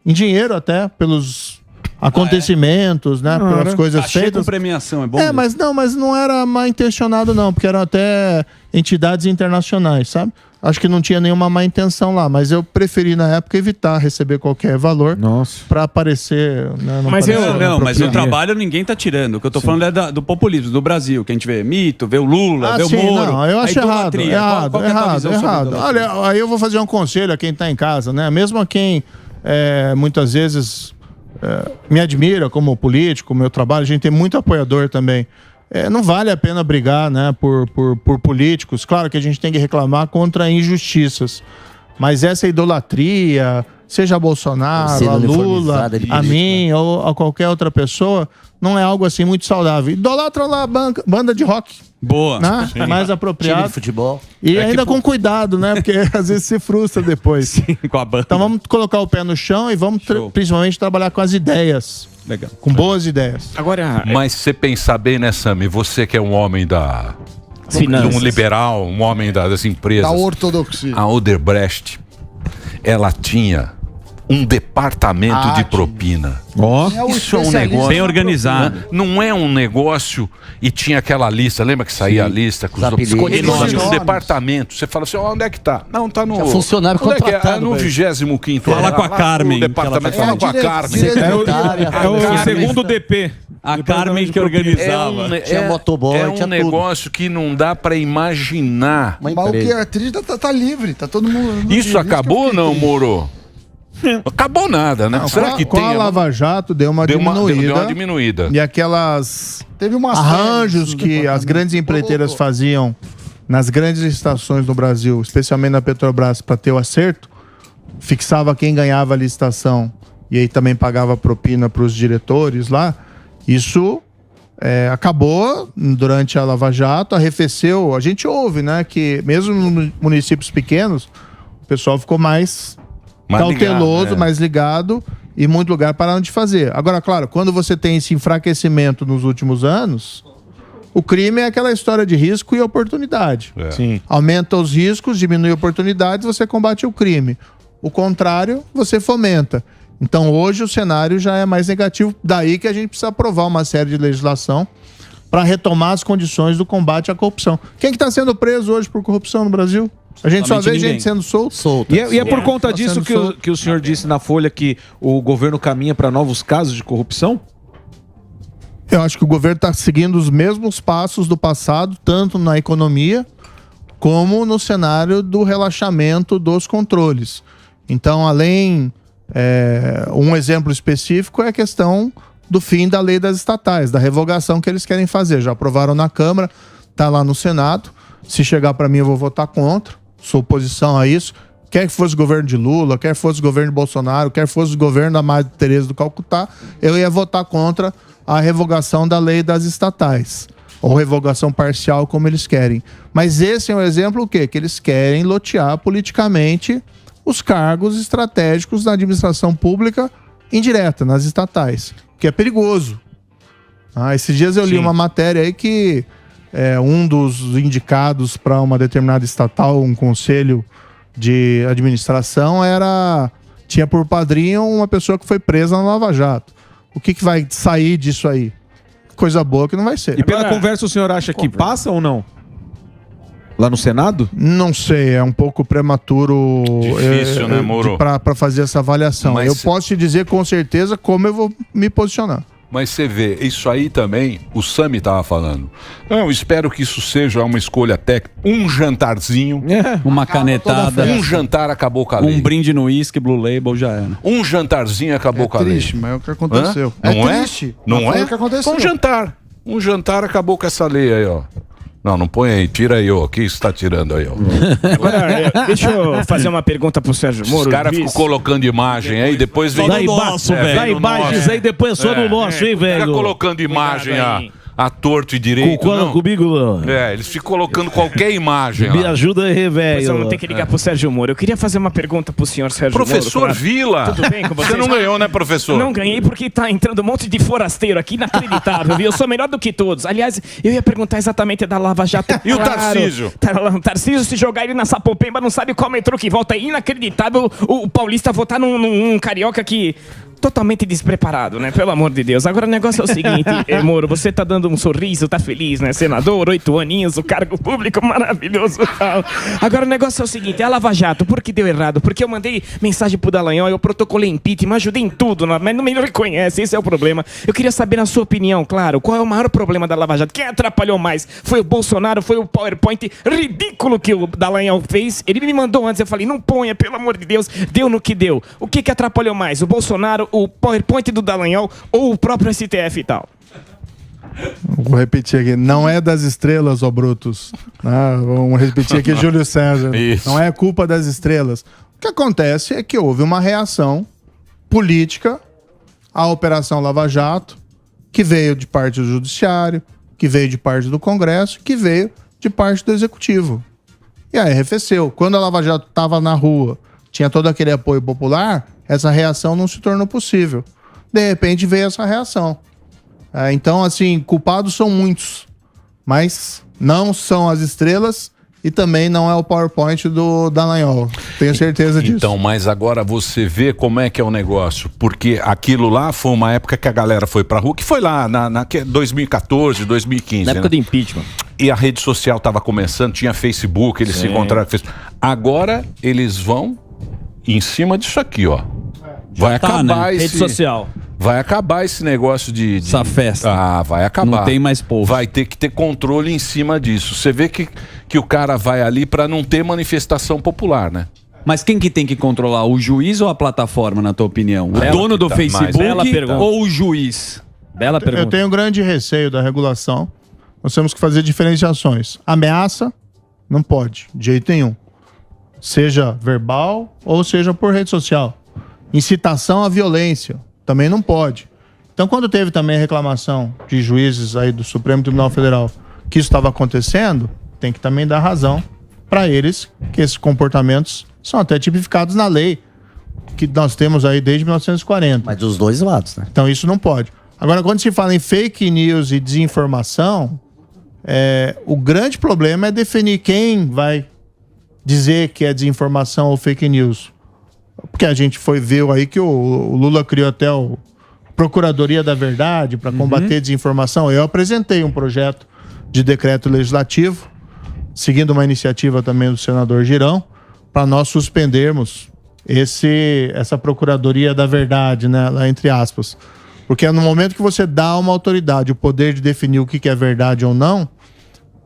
Em dinheiro até, pelos acontecimentos, né? Pelas coisas feitas. Com premiação, é bom? Mas não era mal intencionado não, porque eram até entidades internacionais, sabe? Acho que não tinha nenhuma má intenção lá, mas eu preferi na época evitar receber qualquer valor para aparecer, né, mas o trabalho ninguém tá tirando. O que eu tô falando é do populismo do Brasil, que a gente vê mito, vê o Lula, vê o Moro. Não, eu acho errado. Errado. Olha, aí eu vou fazer um conselho a quem tá em casa, né? Mesmo a quem muitas vezes me admira como político, meu trabalho, a gente tem muito apoiador também. Não vale a pena brigar, né, por políticos. Claro que a gente tem que reclamar contra injustiças, mas essa idolatria, seja a Bolsonaro, a Lula, a mim ou a qualquer outra pessoa, não é algo assim muito saudável. Idolatra lá a banda de rock. Boa. Né? Mais apropriado. Time de futebol. E ainda com cuidado, né? Porque às vezes se frustra depois. Sim, com a banda. Então vamos colocar o pé no chão e vamos principalmente trabalhar com as ideias. Legal. Com boas ideias. Agora, mas se você pensar bem, né, Sami? Você que é um homem um liberal, um homem das empresas. Da ortodoxia. A Odebrecht, ela tinha um departamento de propina. Isso é um negócio bem organizado. Não é um negócio e tinha aquela lista, lembra que saía a lista com os outros? Eles tinham um departamento. Você fala assim, onde é que tá? Não, tá no... funcionário contratado. No 25º. Fala com a Carmen. O departamento fala com a Carmen. É o segundo DP. A Carmen que organizava. É um negócio que não dá pra imaginar. Mas o que a atriz tá livre, tá todo mundo... Isso acabou ou não, Moro? Acabou nada, né? Não, será que com tem? a Lava Jato deu uma diminuída. E aquelas arranjos que as grandes empreiteiras faziam nas grandes estações do Brasil, especialmente na Petrobras, para ter o acerto, fixava quem ganhava a licitação e aí também pagava propina para os diretores lá. Isso acabou durante a Lava Jato, arrefeceu. A gente ouve, né, que mesmo nos municípios pequenos, o pessoal ficou mais cauteloso, mais ligado, e muito lugar pararam de fazer. Agora, claro, quando você tem esse enfraquecimento nos últimos anos, o crime é aquela história de risco e oportunidade. Sim. Aumenta os riscos, diminui oportunidades, você combate o crime. O contrário, você fomenta. Então, hoje o cenário já é mais negativo, daí que a gente precisa aprovar uma série de legislação para retomar as condições do combate à corrupção. Quem que está sendo preso hoje por corrupção no Brasil? A gente só vê gente sendo solta. E é por conta disso que o senhor disse na Folha que o governo caminha para novos casos de corrupção? Eu acho que o governo está seguindo os mesmos passos do passado, tanto na economia como no cenário do relaxamento dos controles. Então, além... um exemplo específico é a questão do fim da lei das estatais, da revogação que eles querem fazer. Já aprovaram na Câmara, está lá no Senado. Se chegar para mim, eu vou votar contra. Sou oposição a isso. Quer que fosse o governo de Lula, quer que fosse o governo de Bolsonaro, quer que fosse o governo da Madre Teresa do Calcutá, eu ia votar contra a revogação da lei das estatais. Ou revogação parcial, como eles querem. Mas esse é um exemplo o quê? Que eles querem lotear politicamente os cargos estratégicos da administração pública indireta, nas estatais, que é perigoso. Esses dias eu li uma matéria aí que um dos indicados para uma determinada estatal, um conselho de administração, era tinha por padrinho uma pessoa que foi presa na Lava Jato. O que vai sair disso aí? Coisa boa que não vai ser. E pela conversa o senhor acha que passa ou não? Lá no Senado? Não sei, é um pouco prematuro. Difícil, né, Moro? Para fazer essa avaliação. Mas eu posso te dizer com certeza como eu vou me posicionar. Mas você vê, isso aí também, o Sami estava falando. Eu espero que isso seja uma escolha técnica. Um jantarzinho. Uma canetada. Um jantar acabou com a lei. Um brinde no uísque, Blue Label, já era. Um jantarzinho acabou com a lei. Triste, mas é o que aconteceu. Não é triste. Não mas foi é? o que aconteceu. Um jantar. Um jantar acabou com essa lei aí, ó. Não põe aí, tira aí, ó. O que você tá tirando aí, ó? Agora, deixa eu fazer uma pergunta pro Sérgio Moro. Os caras ficam colocando imagem aí, depois vem Dá embaixo, velho. Dá imagens aí, depois só no nosso, hein, velho? Fica colocando imagem a torto e direito. Concorda comigo, mano? Eles ficam colocando qualquer imagem. Me lá. ajuda aí, velho. Pois eu vou ter que ligar pro Sérgio Moro. Eu queria fazer uma pergunta pro senhor Sérgio Professor Moro. Vila! Tudo bem com vocês? Você não ganhou, né, professor? Não ganhei porque tá entrando um monte de forasteiro aqui, inacreditável, viu? Eu sou melhor do que todos. Aliás, eu ia perguntar exatamente da Lava Jato. E o Tarcísio? O Tarcísio, se jogar ele na Sapopemba, não sabe qual metrô que volta. É inacreditável o paulista votar num carioca que... Totalmente despreparado, né? Pelo amor de Deus. Agora o negócio é o seguinte, Moro, você tá dando um sorriso, tá feliz, né? Senador, 8 aninhos, o cargo público maravilhoso. Agora o negócio é o seguinte, a Lava Jato, por que deu errado? Porque eu mandei mensagem pro Dallagnol, eu protocolei impeachment, ajudei em tudo, mas não me reconhece, esse é o problema. Eu queria saber, na sua opinião, claro, qual é o maior problema da Lava Jato? Quem atrapalhou mais? Foi o Bolsonaro, foi o PowerPoint ridículo que o Dallagnol fez? Ele me mandou antes, eu falei, não ponha, pelo amor de Deus, deu no que deu. O que atrapalhou mais? O Bolsonaro, o PowerPoint do Dallagnol ou o próprio STF e tal? Vou repetir aqui, não é das estrelas, ó Brutus. Vamos repetir aqui, Júlio César. Isso. Não é culpa das estrelas. O que acontece é que houve uma reação política à Operação Lava Jato, que veio de parte do Judiciário, que veio de parte do Congresso, que veio de parte do Executivo. E aí arrefeceu. Quando a Lava Jato estava na rua, tinha todo aquele apoio popular, essa reação não se tornou possível. De repente veio essa reação. Então, assim, culpados são muitos, mas não são as estrelas e também não é o PowerPoint do Dallagnol. Tenho certeza disso. Então, mas agora você vê como é que é o negócio, porque aquilo lá foi uma época que a galera foi pra rua, que foi lá na 2014, 2015. Na época do impeachment. E a rede social estava começando, tinha Facebook, eles se encontraram. Agora eles vão em cima disso aqui, ó. Vai acabar esse... Rede social. Vai acabar esse negócio de... Essa festa. Ah, vai acabar. Não tem mais povo. Vai ter que ter controle em cima disso. Você vê que o cara vai ali para não ter manifestação popular, né? Mas quem que tem que controlar? O juiz ou a plataforma, na tua opinião? O dono do Facebook ou o juiz? Bela pergunta. Eu tenho um grande receio da regulação. Nós temos que fazer diferenciações. Ameaça, não pode, de jeito nenhum. Seja verbal ou seja por rede social. Incitação à violência, também não pode. Então, quando teve também a reclamação de juízes aí do Supremo Tribunal Federal que isso estava acontecendo, tem que também dar razão para eles que esses comportamentos são até tipificados na lei que nós temos aí desde 1940. Mas dos dois lados, né? Então, isso não pode. Agora, quando se fala em fake news e desinformação, o grande problema é definir quem vai dizer que é desinformação ou fake news. Porque a gente viu aí que o Lula criou até o Procuradoria da Verdade para combater desinformação. Eu apresentei um projeto de decreto legislativo, seguindo uma iniciativa também do senador Girão, para nós suspendermos essa Procuradoria da Verdade, né, lá entre aspas. Porque no momento que você dá a uma autoridade o poder de definir o que é verdade ou não,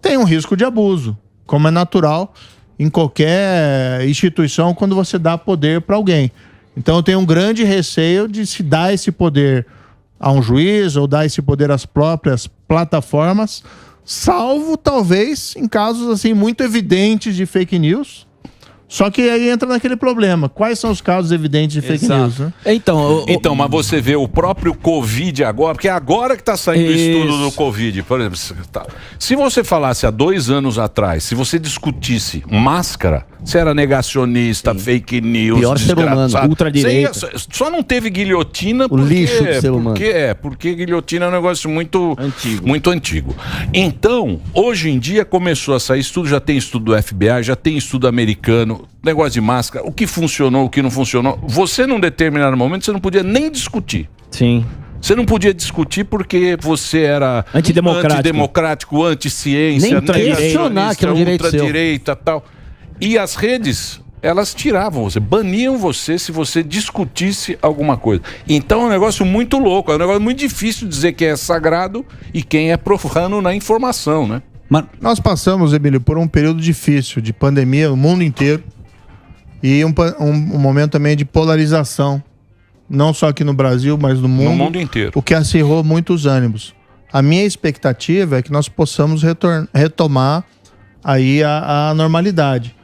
tem um risco de abuso, como é natural em qualquer instituição quando você dá poder para alguém. Então eu tenho um grande receio de se dar esse poder a um juiz ou dar esse poder às próprias plataformas, salvo talvez em casos assim muito evidentes de fake news. Só que aí entra naquele problema. Quais são os casos evidentes de fake news, né? Então, mas você vê o próprio Covid agora, porque é agora que está saindo o estudo do Covid. Por exemplo, se você falasse há 2 anos atrás, se você discutisse máscara, Você era negacionista, fake news, Pior ser humano, desgraçado. ultradireita. Você só não teve guilhotina porque... lixo do ser humano. Porque guilhotina é um negócio muito antigo. Então, hoje em dia começou a sair estudo, já tem estudo do FBI, já tem estudo americano, negócio de máscara, o que funcionou, o que não funcionou. Você, num determinado momento, você não podia nem discutir. Sim. Você não podia discutir porque você era antidemocrático, anti-ciência, nem questionar que é um direito seu. ultradireita e tal. E as redes, elas tiravam você, baniam você se você discutisse alguma coisa. Então é um negócio muito louco, é um negócio muito difícil dizer quem é sagrado e quem é profano na informação, né? Nós passamos, Emílio, por um período difícil de pandemia no mundo inteiro e um momento também de polarização. Não só aqui no Brasil, mas no mundo inteiro. O que acirrou muitos ânimos. A minha expectativa é que nós possamos retomar aí a normalidade.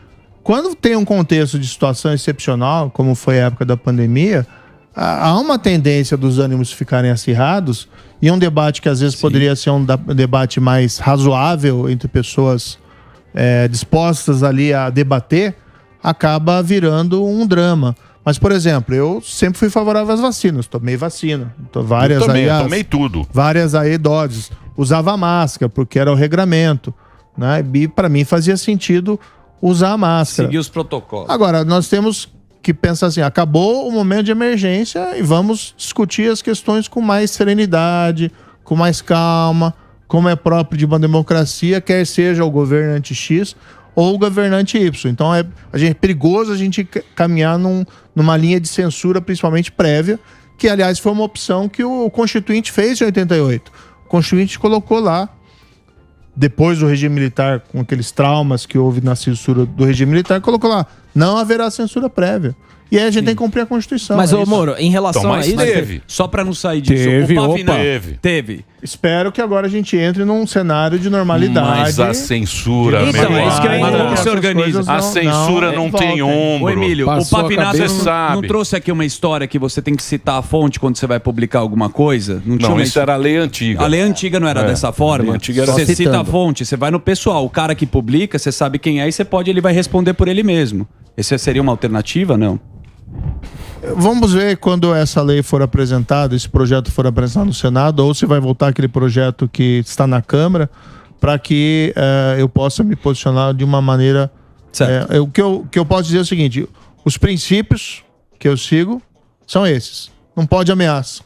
Quando tem um contexto de situação excepcional, como foi a época da pandemia, há uma tendência dos ânimos ficarem acirrados e um debate que às vezes poderia ser um debate mais razoável entre pessoas dispostas ali a debater, acaba virando um drama. Mas, por exemplo, eu sempre fui favorável às vacinas. Tomei vacina. Várias eu também, aí, tomei tudo. Várias aí doses. Usava máscara, porque era o regramento. Né? E para mim fazia sentido usar a máscara. Seguir os protocolos. Agora, nós temos que pensar assim, acabou o momento de emergência e vamos discutir as questões com mais serenidade, com mais calma, como é próprio de uma democracia, quer seja o governante X ou o governante Y. Então é perigoso a gente caminhar numa linha de censura, principalmente prévia, que aliás foi uma opção que o Constituinte fez em 88. O Constituinte colocou lá, depois do regime militar, com aqueles traumas que houve na censura do regime militar, colocou lá, não haverá censura prévia. E aí a gente tem que cumprir a Constituição. Mas, ô Moro, em relação a isso... Teve. Só pra não sair disso. Teve. Espero que agora a gente entre num cenário de normalidade. Mas a censura, então, é isso que eu como você organiza? A censura não tem ombro. Ô, Emílio, Passou o Pavinato sabe. não trouxe aqui uma história que você tem que citar a fonte quando você vai publicar alguma coisa? Não, isso era a lei antiga. A lei antiga não era dessa forma? A lei antiga era você só cita a citando. fonte, você vai no pessoal, o cara que publica, você sabe quem é e ele vai responder por ele mesmo. Essa seria uma alternativa, não? Vamos ver quando essa lei for apresentada, esse projeto for apresentado no Senado, ou se vai voltar aquele projeto que está na Câmara, para que eu possa me posicionar de uma maneira... O que eu posso dizer é o seguinte, os princípios que eu sigo são esses. Não pode ameaça.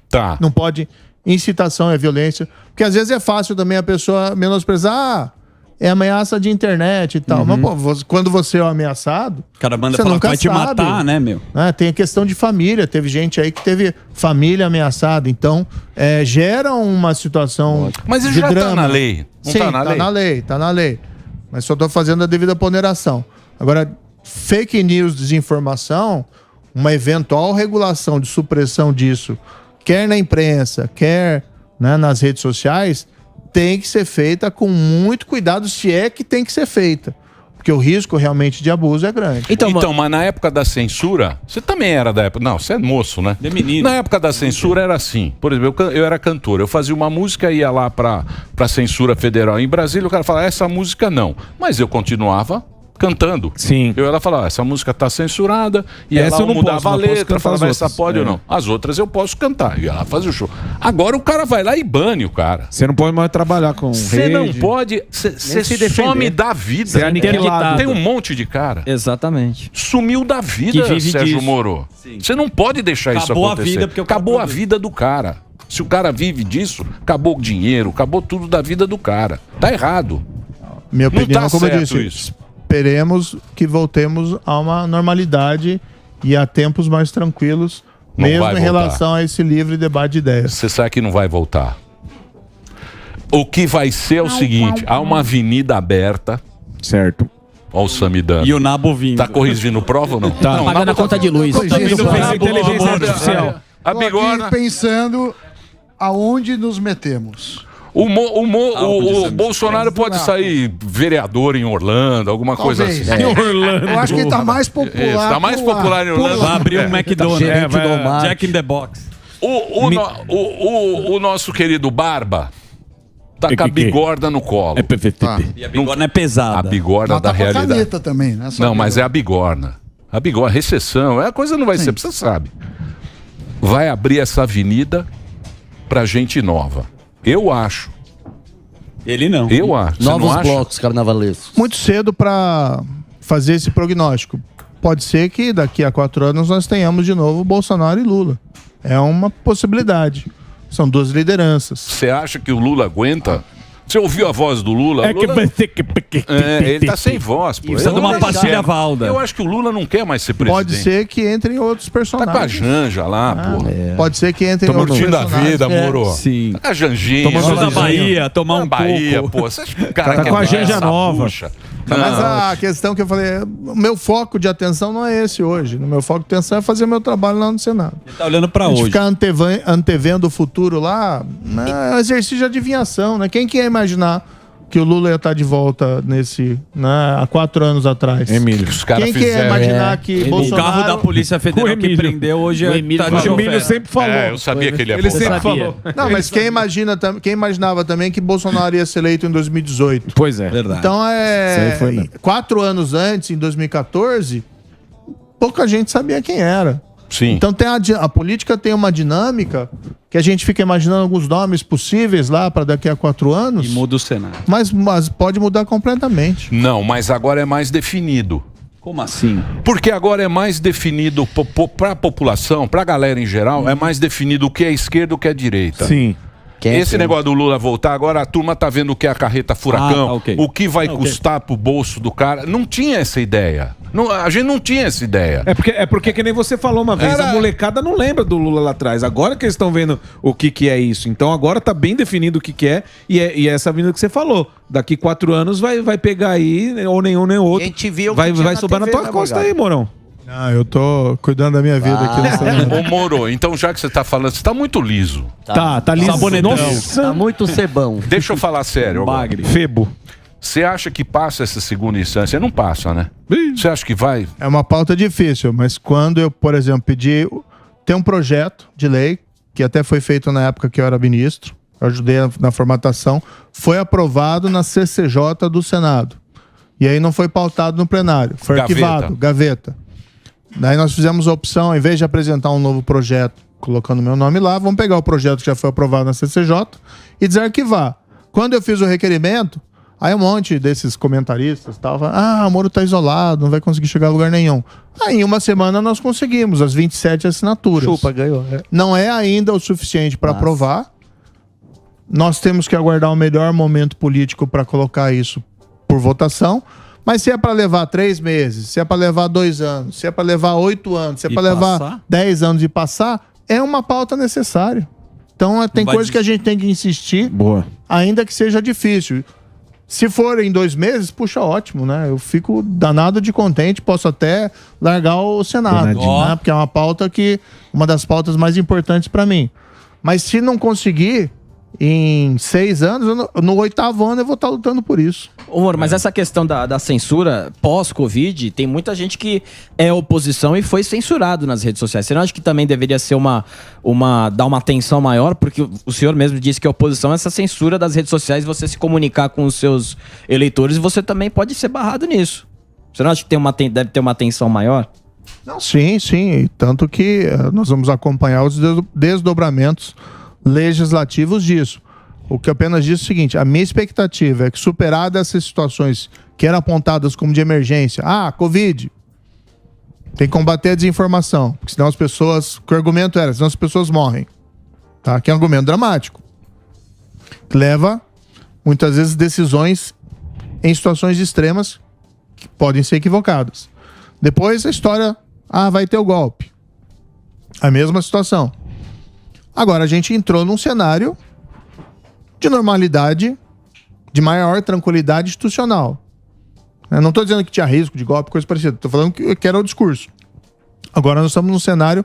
Tá. Não pode incitação à violência. Porque às vezes é fácil também a pessoa menosprezar... é ameaça de internet e tal. Mas, pô, quando você é um ameaçado... O cara manda você falar nunca que vai te sabe, matar, né, meu? Tem a questão de família. Teve gente aí que teve família ameaçada. Então, gera uma situação Mas isso de já drama. tá na lei. Não Sim, tá na lei? Tá na lei. Mas só tô fazendo a devida ponderação. Agora, fake news, desinformação, uma eventual regulação de supressão disso, quer na imprensa, quer nas redes sociais... tem que ser feita com muito cuidado, se é que tem que ser feita. Porque o risco realmente de abuso é grande. Então, mas na época da censura, você também era da época... Não, você é moço, né? De menino. Na época da censura era assim. Por exemplo, eu era cantor, eu fazia uma música e ia lá pra censura federal. Em Brasília o cara falava, essa música não. Mas eu continuava cantando. Sim. Eu ia falar, essa música tá censurada, e Essa ela eu não mudava posso, a não posso letra, cantar falava, as essa outras. pode ou não. As outras eu posso cantar. E ia lá fazer o show. Agora o cara vai lá e bane o cara. Você não pode mais trabalhar com Você não rede. pode... Você some da vida. Você é aniquilado. Tem um monte de cara. Exatamente. Sumiu da vida, Que vive Sérgio disso. Moro. Você não pode deixar isso Acabou a acontecer. vida porque o cara acabou a produz. vida do cara. Se o cara vive disso, acabou o dinheiro, acabou tudo da vida do cara. Tá errado. Minha Não opinião, tá como eu certo disse, isso. esperemos que voltemos a uma normalidade e a tempos mais tranquilos, Não mesmo vai em voltar. relação a esse livre debate de ideias. Você sabe que não vai voltar. O que vai ser é o seguinte, há uma avenida aberta. Certo. Olha o Samidano. E o Nabo vindo. Tá corrigindo prova ou não? Tá. Pagando a conta de luz. Inteligência artificial. A Tô aqui bigorna... pensando aonde nos metemos. O Bolsonaro pode sair vereador em Orlando, alguma coisa Talvez. assim. Eu acho que ele tá mais popular. Isso, tá mais popular em Orlando. Vai abrir um McDonald's. gerente do Walmart. Jack in the Box. O nosso querido Barba, tá com a bigorna no colo. E a bigorna é pesada. A bigorna da Tá com a realidade. caneta também, né? Só Não, que- mas é a bigorna. A bigorna, recessão, a coisa não vai ser, você sabe. Vai abrir essa avenida pra gente nova. Eu acho. Ele não. Eu acho. Você não Novos acha? blocos carnavalescos. Muito cedo para fazer esse prognóstico. Pode ser que daqui a 4 anos nós tenhamos de novo Bolsonaro e Lula. É uma possibilidade. São duas lideranças. Você acha que o Lula aguenta? Você ouviu a voz do Lula? É que Lula... vai ter que... ele tá sem voz. Pô. Precisa de uma pastilha Valda. Eu acho que o Lula não quer mais ser presidente. Pode ser que entrem outros Tá com a personagens. Janja lá, pô. Pode ser que entrem outros Curtindo a personagens. vida, moro. Sim. A Janjinha. Vamos na Bahia, tomar um Bahia, coco. pô. Você acha que o cara Tá quer com a dar Janja essa nova. bucha? Mas Não. a questão que eu falei, o meu foco de atenção não é esse hoje. O meu foco de atenção é fazer meu trabalho lá no Senado. Ele tá olhando pra A gente hoje. ficar antevendo o futuro lá, né, é um exercício de adivinhação, né? Quem que ia imaginar que o Lula ia estar de volta nesse, né, há 4 anos atrás? Emílio. Os caras Quem que ia fizeram. imaginar que O Bolsonaro... carro da Polícia Federal O que Emílio. prendeu hoje O é Emílio tá de O falou. Emílio chofer. sempre falou. Eu sabia que ele ia Ele voltar. sempre Sabia. falou. Não, mas quem imaginava também que Bolsonaro ia ser eleito em 2018? Pois é. Verdade. Então Isso aí foi mesmo. 4 anos antes, em 2014, pouca gente sabia quem era. Sim. Então a política tem uma dinâmica que a gente fica imaginando alguns nomes possíveis lá para daqui a 4 anos, E muda o cenário. mas pode mudar completamente. Não, mas agora é mais definido. Como assim? Porque agora é mais definido para a população, para a galera em geral, é mais definido o que é esquerda e o que é direita. Sim. Esse negócio do Lula voltar, agora a turma tá vendo o que é a carreta furacão, Ah, ok. o que vai custar pro bolso do cara. Não tinha essa ideia. A gente não tinha essa ideia. É porque que nem você falou uma vez, Era- a molecada não lembra do Lula lá atrás. Agora que eles estão vendo o que é isso. Então agora tá bem definido o que é. E é essa vida que você falou. Daqui 4 anos vai pegar aí, ou nenhum nem outro. E a gente viu o que vai tinha na sobrar na TV, tua né, costa Morgado? aí, Morão. Ah, eu tô cuidando da minha vida aqui no Senado. Ô Moro, então já que você tá falando, você tá muito liso. Tá liso. Sabonetão. Nossa. Tá muito cebão. Deixa eu falar sério agora. Bagre. Febo. Você acha que passa essa segunda instância? Não passa, né? Você acha que vai? É uma pauta difícil, mas quando eu, por exemplo, pedi... Tem um projeto de lei, que até foi feito na época que eu era ministro, eu ajudei na formatação, foi aprovado na CCJ do Senado. E aí não foi pautado no plenário, foi Gaveta. arquivado, gaveta. Daí nós fizemos a opção, ao invés de apresentar um novo projeto, colocando meu nome lá, vamos pegar o projeto que já foi aprovado na CCJ e desarquivar. Quando eu fiz o requerimento, aí um monte desses comentaristas estavam, o Moro tá isolado, não vai conseguir chegar a lugar nenhum. Aí em uma semana nós conseguimos as 27 assinaturas. Chupa, ganhou. Não é ainda o suficiente para aprovar. Nós temos que aguardar o melhor momento político para colocar isso por votação. Mas se é para levar 3 meses, se é para levar 2 anos, se é para levar 8 anos, se é E para levar passar? 10 anos e passar, é uma pauta necessária. Então tem vai coisas que a gente tem que insistir, Boa. ainda que seja difícil. Se for em 2 meses, puxa, ótimo, né? Eu fico danado de contente, posso até largar o Senado, Danadinho. né? Porque é uma das pautas mais importantes para mim. Mas se não conseguir, em 6 anos, no 8º ano eu vou estar lutando por isso. Ô, Moro, mas essa questão da censura pós-Covid, tem muita gente que é oposição e foi censurado nas redes sociais. Você não acha que também deveria ser dar uma atenção maior? Porque o senhor mesmo disse que a oposição é essa censura das redes sociais, você se comunicar com os seus eleitores, você também pode ser barrado nisso. Você não acha que deve ter uma atenção maior? Não, sim. Tanto que nós vamos acompanhar os desdobramentos legislativos disso. O que eu apenas disse é o seguinte, a minha expectativa é que, superadas essas situações que eram apontadas como de emergência, Covid, tem que combater a desinformação, porque senão as pessoas, o argumento era, senão as pessoas morrem. Tá? Que é um argumento dramático. Que leva, muitas vezes, decisões em situações extremas que podem ser equivocadas. Depois a história, vai ter o golpe. A mesma situação. Agora a gente entrou num cenário de normalidade, de maior tranquilidade institucional. Eu não estou dizendo que tinha risco de golpe, coisa parecida. Estou falando que era o discurso. Agora nós estamos num cenário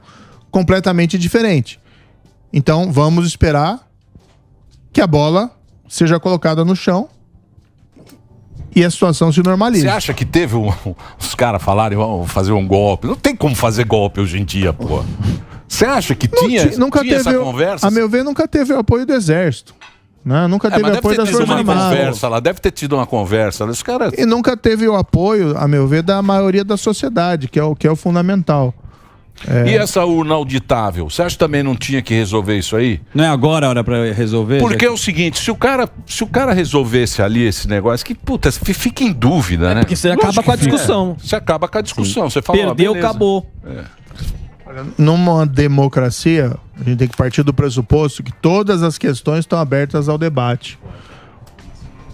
completamente diferente. Então vamos esperar que a bola seja colocada no chão e a situação se normalize. Você acha que teve os caras falarem, vamos fazer um golpe? Não tem como fazer golpe hoje em dia, pô. Você acha que tinha Nunca essa teve, conversa? a meu ver, nunca teve o apoio do Exército. Né? Nunca teve mas apoio deve das ter tido Forças uma Armadas. conversa lá, deve ter tido uma conversa. Os caras... E nunca teve o apoio, a meu ver, da maioria da sociedade, que é o fundamental. E essa urna auditável? Você acha que também não tinha que resolver isso aí? Não é agora a hora pra resolver? Porque é o seguinte, se o cara resolvesse ali esse negócio, que puta, fica em dúvida, né? Porque você acaba com a discussão. Você acaba com a discussão. Você fala, Perdeu, beleza. acabou. Numa democracia, a gente tem que partir do pressuposto que todas as questões estão abertas ao debate.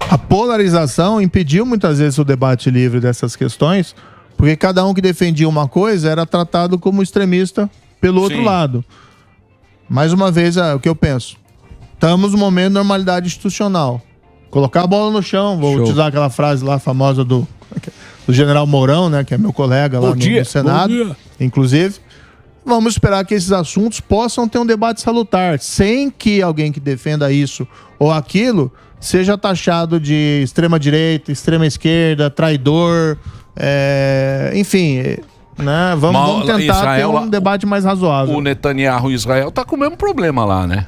A polarização impediu muitas vezes o debate livre dessas questões, porque cada um que defendia uma coisa era tratado como extremista pelo outro lado. Mais uma vez, o que eu penso. Estamos no momento de normalidade institucional. Colocar a bola no chão, vou utilizar aquela frase lá famosa do general Mourão, né, que é meu colega lá no Senado, inclusive. Vamos esperar que esses assuntos possam ter um debate salutar, sem que alguém que defenda isso ou aquilo seja taxado de extrema-direita, extrema-esquerda, traidor, enfim, né? Vamos tentar Israel, ter um debate mais razoável. O Netanyahu e Israel tá com o mesmo problema lá, né?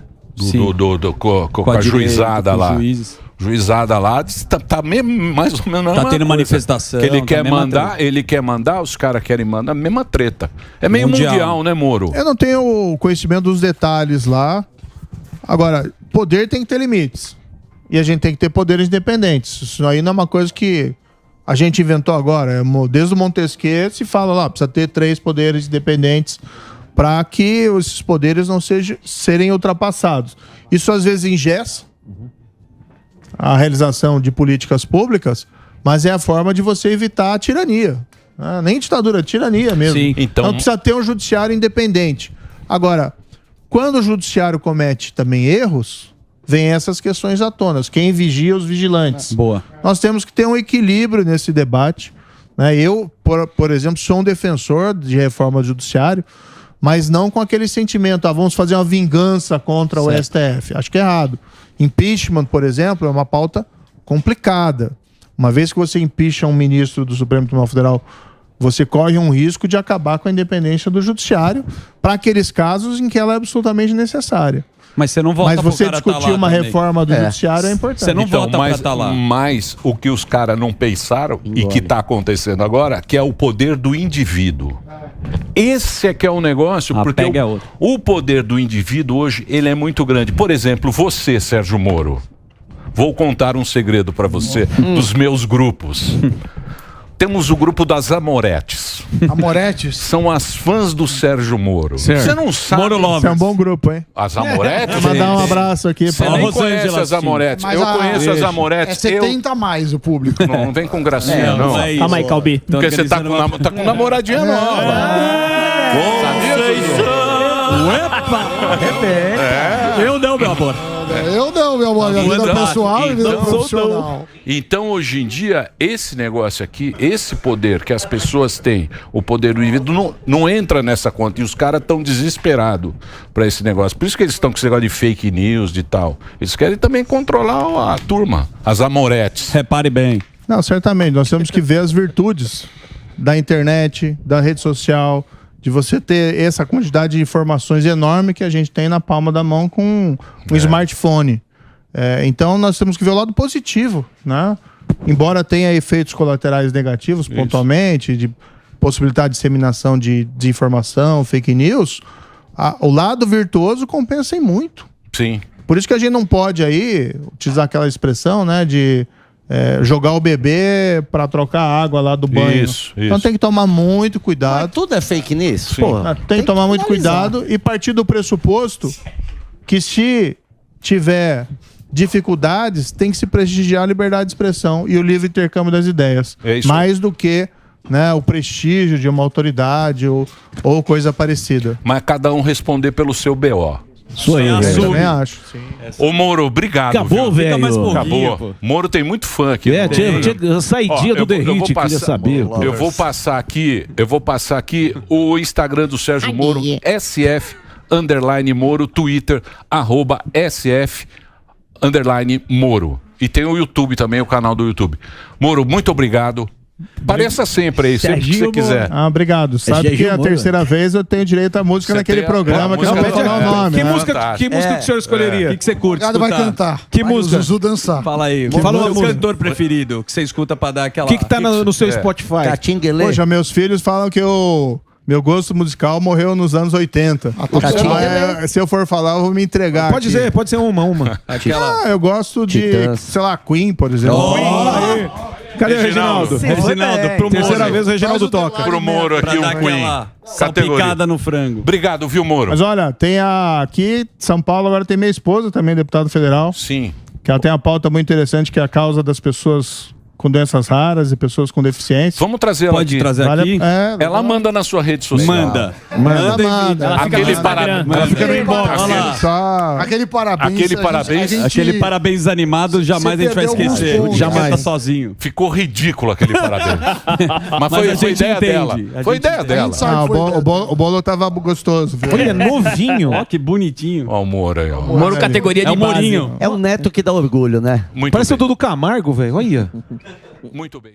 Com a direita, juizada com os lá. juízes. Juizada lá tá mesmo, mais ou menos. Tá tendo manifestação. Que ele tá quer mesma mandar, os caras querem mandar a mesma treta. É meio mundial, né, Moro? Eu não tenho o conhecimento dos detalhes lá. Agora, poder tem que ter limites. E a gente tem que ter poderes independentes. Isso aí não é uma coisa que a gente inventou agora. Desde o Montesquieu se fala lá, precisa ter 3 poderes independentes para que esses poderes não serem ultrapassados. Isso às vezes engessa a realização de políticas públicas, mas é a forma de você evitar a tirania. Nem ditadura, tirania mesmo. Sim. Então precisa ter um judiciário independente. Agora, quando o judiciário comete também erros, vem essas questões à tona. Quem vigia os vigilantes. Boa. Nós temos que ter um equilíbrio nesse debate. Né? Eu, por exemplo, sou um defensor de reforma do judiciário, mas não com aquele sentimento, vamos fazer uma vingança contra o STF. Acho que é errado. Impeachment, por exemplo, é uma pauta complicada. Uma vez que você impeacha um ministro do Supremo Tribunal Federal, você corre um risco de acabar com a independência do judiciário para aqueles casos em que ela é absolutamente necessária. Mas você não vota Mas você discutir uma reforma do judiciário é importante. Você não vota pra mas, tá lá. mas o que os caras não pensaram e que está acontecendo agora, que é o poder do indivíduo. Esse é que é o negócio, porque o poder do indivíduo hoje ele é muito grande. Por exemplo, você, Sérgio Moro, vou contar um segredo para você dos meus grupos. Temos o grupo das Amoretes. Amoretes? São as fãs do Sérgio Moro. Certo. Você não sabe. Moro Lovers. Esse é um bom grupo, hein? As Amoretes? Mandar um abraço aqui Você para nem conhece as Amoretes. Eu conheço as Amoretes. É 70 a mais o público. Não vem com gracinha, não. Calma aí, Calbi. Porque você tá com namoradinha nova. Eu não, meu amor. Eu não, meu amor. Minha vida pessoal e vida profissional. Então, hoje em dia, esse negócio aqui, esse poder que as pessoas têm, o poder do indivíduo, não entra nessa conta. E os caras estão desesperados para esse negócio. Por isso que eles estão com esse negócio de fake news e tal. Eles querem também controlar a turma, as Amoretes. Repare bem. Não, certamente. Nós temos que ver as virtudes da internet, da rede social, de você ter essa quantidade de informações enorme que a gente tem na palma da mão com um smartphone. Então nós temos que ver o lado positivo, né? Embora tenha efeitos colaterais negativos pontualmente, de possibilidade de disseminação de desinformação, fake news, o lado virtuoso compensa em muito. Sim. Por isso que a gente não pode aí utilizar aquela expressão, né, de jogar o bebê para trocar a água lá do banho. Isso. Então tem que tomar muito cuidado. Mas tudo é fake news? Porra, tem que tomar muito cuidado e partir do pressuposto que se tiver dificuldades, tem que se prestigiar a liberdade de expressão e o livre intercâmbio das ideias. Mais do que, né, o prestígio de uma autoridade ou coisa parecida. Mas cada um responder pelo seu BO. Isso aí, eu também acho. Ô Moro, obrigado. Acabou, velho. Acabou. Moro tem muito fã aqui. Tinha saidinha do Derrite, queria saber. Eu vou passar aqui o Instagram do Sérgio Moro, SF_Moro, Twitter, @SF_Moro. E tem o YouTube também, o canal do YouTube. Moro, muito obrigado. Pareça sempre aí, sempre que você quiser. Ah, obrigado. Sabe que a terceira vez eu tenho direito à música naquele programa que eu não vou falar o nome. Que né? música que o senhor escolheria? O que você curte Obrigado, vai escutar? cantar. Que Vai música? O Zuzu dançar. Fala aí. Fala Fala uma o música. cantor preferido que você escuta pra dar aquela... O que tá no seu Spotify? Catinguelê. Poxa, meus filhos falam que meu gosto musical morreu nos anos 80. Então, se eu for falar, eu vou me entregar. Pode aqui. ser, pode ser uma. Aquela... Ah, eu gosto de, Titãs. sei lá, Queen, por exemplo. Cadê o Reginaldo? Reginaldo, pro Terceira Moro. vez o Reginaldo toca. Pro Moro Pra aqui dar um Queen. aquela Categoria. salpicada no frango. Obrigado, viu, Moro? Mas olha, tem aqui, São Paulo, agora tem minha esposa também, deputada federal, Sim. que ela tem uma pauta muito interessante, que é a causa das pessoas com doenças raras e pessoas com deficiência. Vamos trazer ela Pode aqui. trazer aqui? Ela manda na sua rede social. Manda. Manda. Aquele parabéns. Ela fica no inbox. Olha lá. Só... Aquele parabéns. Aquele parabéns. Aquele parabéns animado, jamais a gente vai perdeu alguns esquecer. pontos. Jamais. Tá sozinho. Ficou ridículo aquele parabéns. Mas foi a gente ideia entende. dela. A Foi gente ideia dela. Ah, o bolo tava gostoso, viu? Olha, novinho. Ó, que bonitinho. Ó, o Moro aí, ó. Moro categoria de É o base. Morinho. É o neto que dá orgulho, né? Muito Parece o bem. Dudu Camargo, velho. Olha. Muito bem.